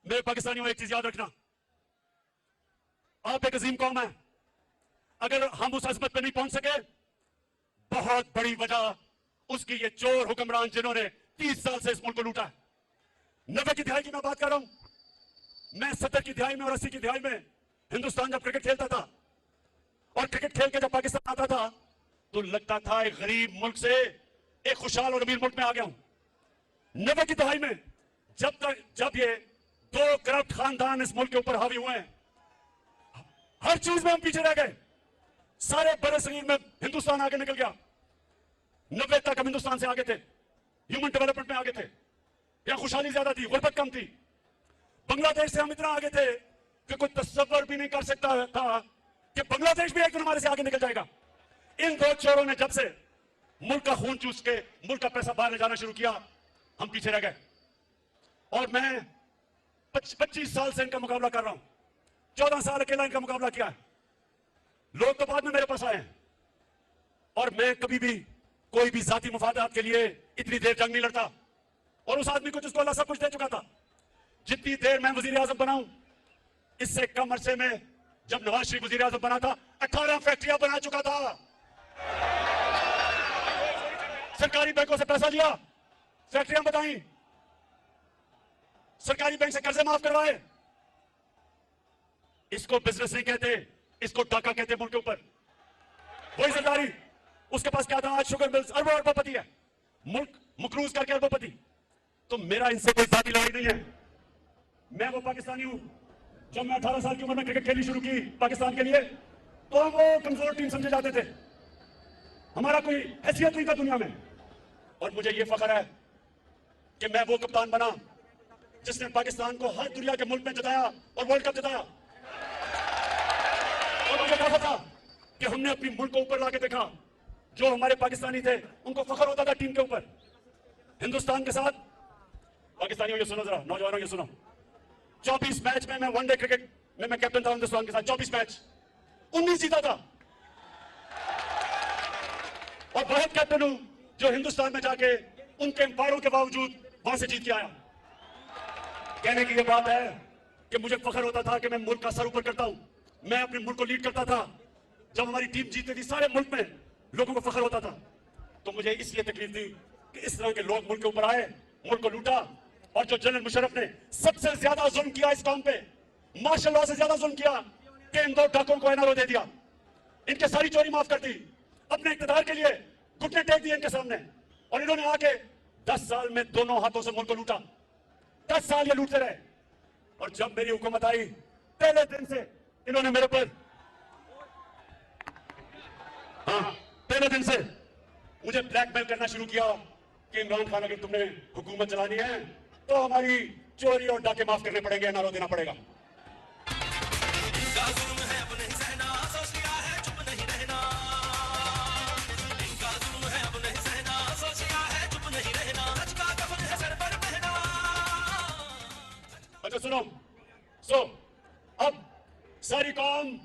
मेरे पाकिस्तानियों एक चीज याद रखना, आप एक अजीम कौम है। अगर हम उस अजमत पे नहीं पहुंच सके, बहुत बड़ी वजह उसकी ये चोर हुक्मरान जिन्होंने 30 साल से इस मुल्क को लूटा है। 90 की दिहाई की मैं बात कर रहा हूं। मैं 70 की दिहाई में और 80 की दिहाई में हिंदुस्तान जब क्रिकेट खेलता था और क्रिकेट खेल के जब पाकिस्तान आता था तो लगता था एक गरीब मुल्क से एक खुशहाल और अमीर मुल्क में आ गया हूं। 90 की दिहाई में जब ये 2 करप्ट खानदान इस मुल्क के ऊपर हावी हुए हैं, हर चीज में हम पीछे रह गए। सारे बड़े सगीर में हिंदुस्तान आगे निकल गया। 90 तक हम हिंदुस्तान से आगे थे, ह्यूमन डेवलपमेंट में आगे थे, यहां खुशहाली ज्यादा थी, गुर्बत कम थी। बांग्लादेश से हम इतना आगे थे कि कोई तस्वर भी नहीं कर सकता था कि बांग्लादेश भी एक दिन हमारे से आगे निकल जाएगा। इन 2 चोरों ने जब से मुल्क का खून चूस के मुल्क का पैसा बाहर ले जाना शुरू किया, हम पीछे रह गए। और मैं 25 साल से इनका मुकाबला कर रहा हूं। 14 साल अकेला इनका मुकाबला किया है। लोग तो बाद में मेरे पास आए हैं। और मैं कभी भी कोई भी जाती मुफादात के लिए इतनी देर जंग नहीं लड़ता। और उस आदमी को जिसको अल्लाह सब कुछ दे चुका था, जितनी देर मैं वजीर आजम बनाऊं, इससे कम अरसे में जब नवाज शरीफ वजीर आजम बना था 18 फैक्ट्रियां बना चुका था। सरकारी बैंकों से पैसा लिया, फैक्ट्रियां बताई, सरकारी बैंक से कर्जे माफ करवाए। इसको बिजनेस नहीं कहते, इसको डाका कहते मुल्क के ऊपर। वही जरदारी, उसके पास क्या था? आज शुगर मिल्स, अरबों अरबोपति है, मुल्क मकरूज करके अरबोपति। तो मेरा इनसे कोई जाती लड़ाई नहीं है। मैं वो पाकिस्तानी हूं, जब मैं 18 साल की उम्र में क्रिकेट खेलनी शुरू की पाकिस्तान के लिए, तो हम वो कमजोर टीम समझे जाते थे, हमारा कोई हैसियत नहीं था दुनिया में। और मुझे ये फख्र है कि मैं वो कप्तान बना जिसने पाकिस्तान को हर दुनिया के मुल्क में जिताया और वर्ल्ड कप जिताया। और मुझे पता था कि हमने अपनी मुल्क को ऊपर लाके देखा। जो हमारे पाकिस्तानी थे उनको फख्र होता था टीम के ऊपर। हिंदुस्तान के साथ पाकिस्तानियों, ये सुनो जरा, नौजवानों ये सुनो, 24 मैच में मैं वनडे क्रिकेट में मैं कैप्टन था हिंदुस्तान के साथ। 24 मैच, 19 जीता था। और बहुत कैप्टन हूं जो हिंदुस्तान में जाके उनके एम्पायरों के बावजूद वहां से जीत के आया। कहने की ये बात है कि मुझे फख्र होता था कि मैं मुल्क का सर ऊपर करता हूं, मैं अपने मुल्क को लीड करता था। जब हमारी टीम जीतती थी सारे मुल्क में लोगों को फख्र होता था। तो मुझे इसलिए तकलीफ थी कि इस तरह के लोग मुल्क के ऊपर आए, मुल्क को लूटा। और जो जनरल मुशर्रफ ने सबसे ज्यादा जुल्म किया इस कौम पे, मार्शल लॉ से ज्यादा जुल्म किया कि इन 2 डाकों को एनआरओ दे दिया, इनके सारी चोरी माफ कर दी, अपने इक़्तिदार के लिए घुटने टेक दिए इनके सामने। और इन्होंने आके 10 साल में दोनों हाथों से मुल्क को लूटा। 10 साल ये लूटते रहे। और जब मेरी हुकूमत आई, पहले दिन से इन्होंने मेरे पर, पहले दिन से मुझे ब्लैकमेल करना शुरू किया कि इमरान खान अगर तुमने हुकूमत चलानी है तो हमारी चोरी और डाके माफ करने पड़ेंगे, एनआरओ देना पड़ेगा। अच्छा सुनो, अब सारी कौम,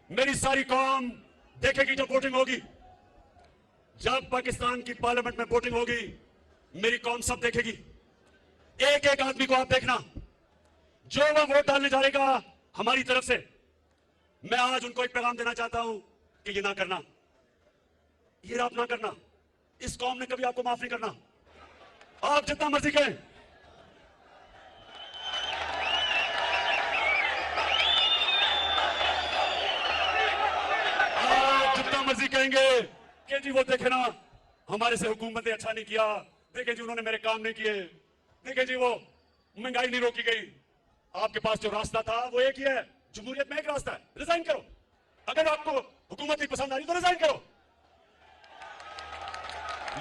मेरी सारी कौम देखेगी जब वोटिंग होगी। जब पाकिस्तान की पार्लियामेंट में वोटिंग होगी, मेरी कौम सब देखेगी। एक एक आदमी को आप देखना, जो वह वोट डालने जाएगा हमारी तरफ से। मैं आज उनको एक पैगाम देना चाहता हूं कि ये ना करना, ये आप ना करना। इस कौम ने कभी आपको माफ नहीं करना, आप जितना मर्जी कहें। मर्जी कहेंगे कि जी वो देखे ना, हमारे से हुकूमत ने अच्छा नहीं किया, देखे जी उन्होंने मेरे काम नहीं किए, देखे जी वो महंगाई नहीं रोकी गई। आपके पास जो रास्ता था वो एक ही है, जमहूरियत में एक रास्ता है, रिजाइन करो। अगर आपको हुकूमत नहीं पसंद आ रही तो रिजाइन करो।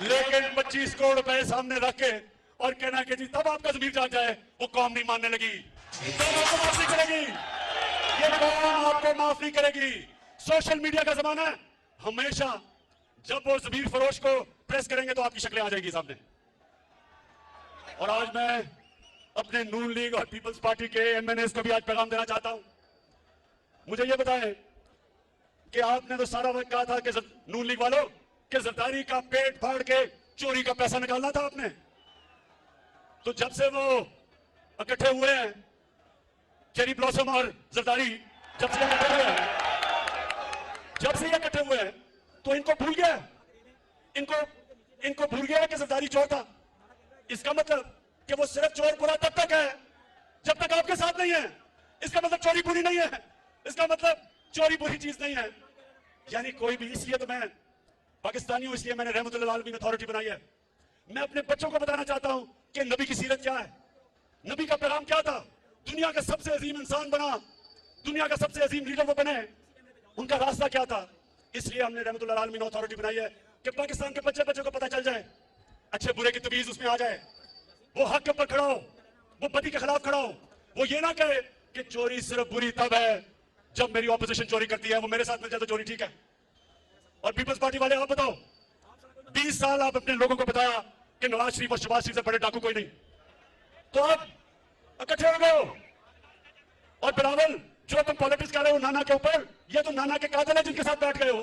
लेकिन 25 करोड़ रुपए सामने रख के और कहना कि जी तब आपका जमीर जाग जाए, वो कौम नहीं मानने लगी, तब आपको माफ नहीं करेगी, ये कौम आपको माफ नहीं करेगी। सोशल मीडिया का जमाना है, हमेशा जब वो जमीर फरोश को प्रेस करेंगे तो आपकी शक्लें आ जाएगी सामने। और आज मैं अपने नून लीग और पीपल्स पार्टी के एमएनएस को भी आज पैगाम देना चाहता हूं। मुझे ये बताएं कि आपने तो सारा वक्त कहा था कि नून लीग वालों कि जरदारी का पेट फाड़ के चोरी का पैसा निकालना था आपने। तो जब से वो इकट्ठे हुए हैं, चेरी ब्लॉसम और जरदारी, जब से इकट्ठे हुए हैं, तो इनको भूल गया, इनको भूल गया कि जरदारी चोर था। इसका मतलब कि वो सिर्फ चोर बुरा तब तक है जब तक आपके साथ नहीं है। इसका मतलब चोरी बुरी नहीं है, इसका मतलब चोरी बुरी चीज नहीं है। यानी कोई भी, इसलिए तो मैं पाकिस्तानी हूं, इसलिए मैंने रहमतुल्लाह आलमीन अथॉरिटी बनाई है। मैं अपने बच्चों को बताना चाहता हूं कि नबी की सीरत क्या है, नबी का पैगाम क्या था। दुनिया का सबसे अजीम इंसान बना, दुनिया का सबसे अजीम लीडर वो बने, उनका रास्ता क्या था। इसलिए हमने रहमतुल्लाह आलमीन अथॉरिटी बनाई है कि पाकिस्तान के बच्चे बच्चों को पता चल जाए, अच्छे बुरे की तमीज उसमें आ जाए, वो हक के ऊपर खड़ा हो, वो बदी के खिलाफ खड़ा हो। वो ये ना कहे कि चोरी सिर्फ बुरी तब है जब मेरी ऑपोजिशन चोरी करती है, वो मेरे साथ मिल जाए तो चोरी ठीक है। और पीपल्स पार्टी वाले आप बताओ, 20 साल आप अपने लोगों को बताया कि नवाज शरीफ और शहबाज शरीफ से बड़े डाकू कोई नहीं, तो आप इकट्ठे हो गए हो। और बिलावल, जो तुम पॉलिटिक्स कर रहे हो नाना के ऊपर, ये तो नाना के कातिल है जिनके साथ बैठ गए हो।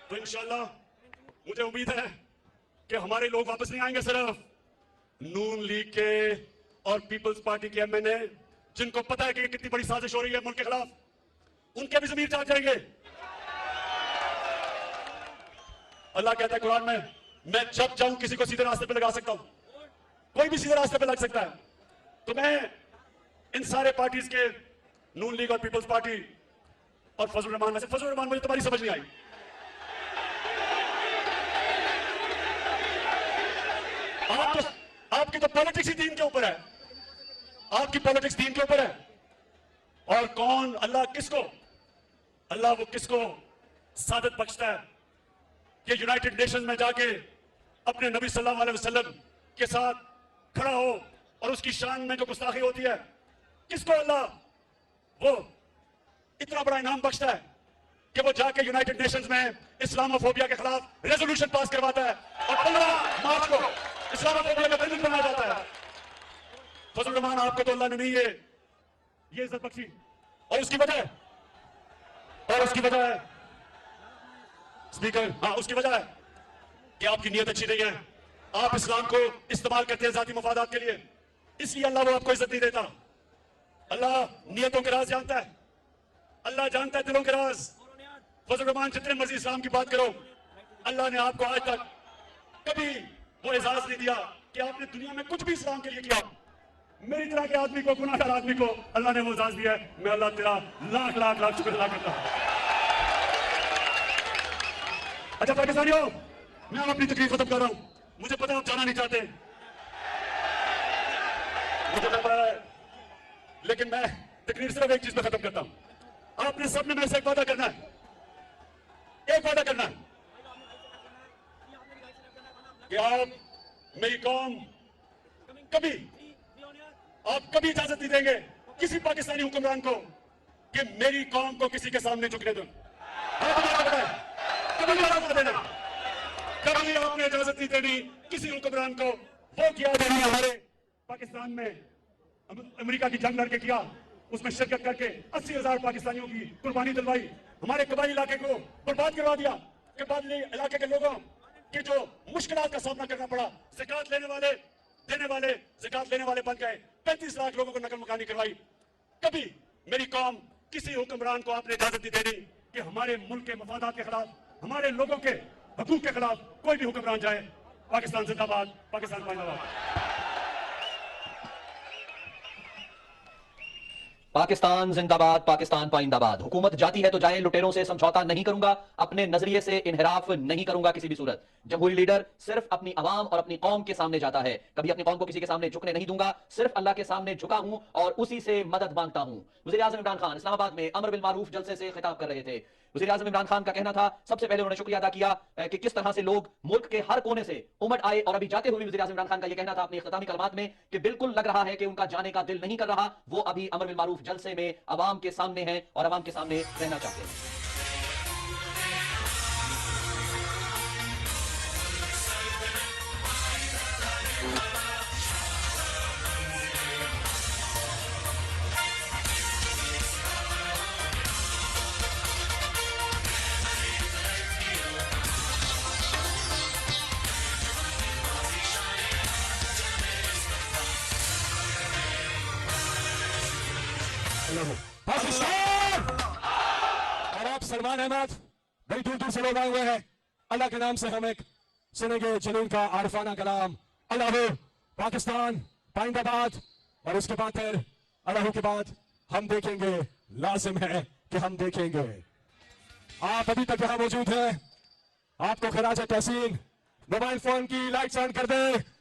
तो इंशाल्लाह मुझे उम्मीद है कि हमारे लोग वापस नहीं आएंगे, सिर्फ नून लीग के और पीपल्स पार्टी के एमएनए जिनको पता है कि कितनी बड़ी साजिश हो रही है मुल्क के खिलाफ, उनके भी जमीर जाग जाएंगे। अल्लाह कहता है कुरान में, मैं जब चाहूं किसी को सीधे रास्ते पे लगा सकता हूं, कोई भी सीधे रास्ते पे लग सकता है। तो मैं इन सारे पार्टीज के, नून लीग और पीपल्स पार्टी और फजल रहमान में से, फजल रहमान मुझे तुम्हारी समझ नहीं आई। आपकी तो पॉलिटिक्स ही दीन के ऊपर है, आपकी पॉलिटिक्स दीन के ऊपर है। और कौन अल्लाह किसको, अल्लाह वो किसको सादत बख्शता है कि यूनाइटेड नेशंस में जाके अपने नबी सल्लल्लाहु अलैहि वसल्लम के साथ खड़ा हो और उसकी शान में जो गुस्ताखी होती है, किसको अल्लाह वो इतना बड़ा इनाम बख्शता है कि वो जाके यूनाइटेड नेशंस में इस्लामोफोबिया के खिलाफ रेजोल्यूशन पास करवाता है और 15 मार्च को इस्लामोफोबिया का दिन बनाया जाता है। फजल रहमान, आपको तो अल्लाह ने नहीं ये इज्जत बख्शी, और उसकी वजह है स्पीकर, हाँ उसकी वजह है कि आपकी नीयत अच्छी नहीं है। आप इस्लाम को इस्तेमाल करते हैं जाती मफादात के लिए, इसलिए अल्लाह वो आपको इज्जत नहीं देता। अल्लाह नियतों के राज जानता है, अल्लाह जानता है दिलों के राज। फजल रहमान, जितने मर्जी इस्लाम की बात करो, अल्लाह ने आपको आज तक कभी वो एजाज नहीं दिया कि आपने दुनिया में कुछ भी इस्लाम के लिए किया। मेरी तरह के आदमी को, गुनाहगार आदमी को अल्लाह ने वो एजाज दिया है। मैं अल्लाह तेरा लाख लाख लाख शुक्र अदा करता हूं। अच्छा पाकिस्तानियों, मैं अपनी तकलीफ खत्म कर रहा हूं, मुझे पता है आप जाना नहीं चाहते, मुझे पता है, लेकिन मैं तकरीर सिर्फ एक चीज में खत्म करता हूं। आपने सबने मेरे से एक वादा करना है, एक वादा करना है कि आप मेरी कौम कभी, आप कभी इजाजत नहीं देंगे किसी पाकिस्तानी हुक्मरान को कि मेरी कौम को किसी के सामने झुकने दो। कभी इजाजत देना, कभी आपने इजाजत नहीं देनी किसी हुक्मरान को वो किया देना हमारे पाकिस्तान में अमेरिका की जंग लड़के किया, उसमें शिरकत करके 80,000 पाकिस्तानियों की कुर्बानी दिलवाई, हमारे कबायली इलाके को बर्बाद करवा दिया, कबायली इलाके के लोगों की जो मुश्किलात का सामना करना पड़ा, ज़कात देने वाले ज़कात लेने वाले बन गए, 35 लाख लोगों को नकल मकानी करवाई। कभी मेरी कौम किसी हुक्मरान को आपने इजाजत नहीं देनी कि हमारे मुल्क के मफादात के खिलाफ, हमारे लोगों के हकूक के खिलाफ कोई भी हुक्मरान जाए। पाकिस्तान जिंदाबाद, पाकिस्तान जिंदाबाद। पाकिस्तान जिंदाबाद, पाकिस्तान पाइंदाबाद। हुकूमत जाती है तो जाए, लुटेरों से समझौता नहीं करूंगा, अपने नजरिए से इनहिराफ नहीं करूंगा किसी भी सूरत। जमहूरी लीडर सिर्फ अपनी आवाम और अपनी कौम के सामने जाता है, कभी अपनी कौम को किसी के सामने झुकने नहीं दूंगा, सिर्फ अल्लाह के सामने झुका हूं और उसी से मदद मांगता हूं। वज़ीर आज़म इमरान खान इस्लामाबाद में अमर बिल मारूफ जलसे से खिताब कर रहे थे। वज़ीर आज़म इमरान खान का कहना था, सबसे पहले उन्होंने शुक्रिया अदा किया कि किस तरह से लोग मुल्क के हर कोने से उमड़ आए, और अभी जाते हुए वज़ीर आज़म इमरान खान का यह कहना था अपनी इख्तितामी कलमात में कि बिल्कुल लग रहा है कि उनका जाने का दिल नहीं कर रहा, वो अभी अमर बिल मारूफ जलसे में अवाम के सामने हैं और अवाम के सामने रहना चाहते हैं। पाकिस्तान और आप सलमान अहमद, बड़ी दूर दूर से लोग आए हुए हैं। अल्लाह के नाम से हम एक सुनेंगे जलील का आरफाना कलाम, अल्लाह हो पाकिस्तान पाइंदाबाद। और उसके बाद फिर अल्लाह के बाद हम देखेंगे, लाजिम है कि हम देखेंगे। आप अभी तक यहां मौजूद हैं, आपको खराज तहसीन मोबाइल फोन की लाइट्स ऑन कर दें।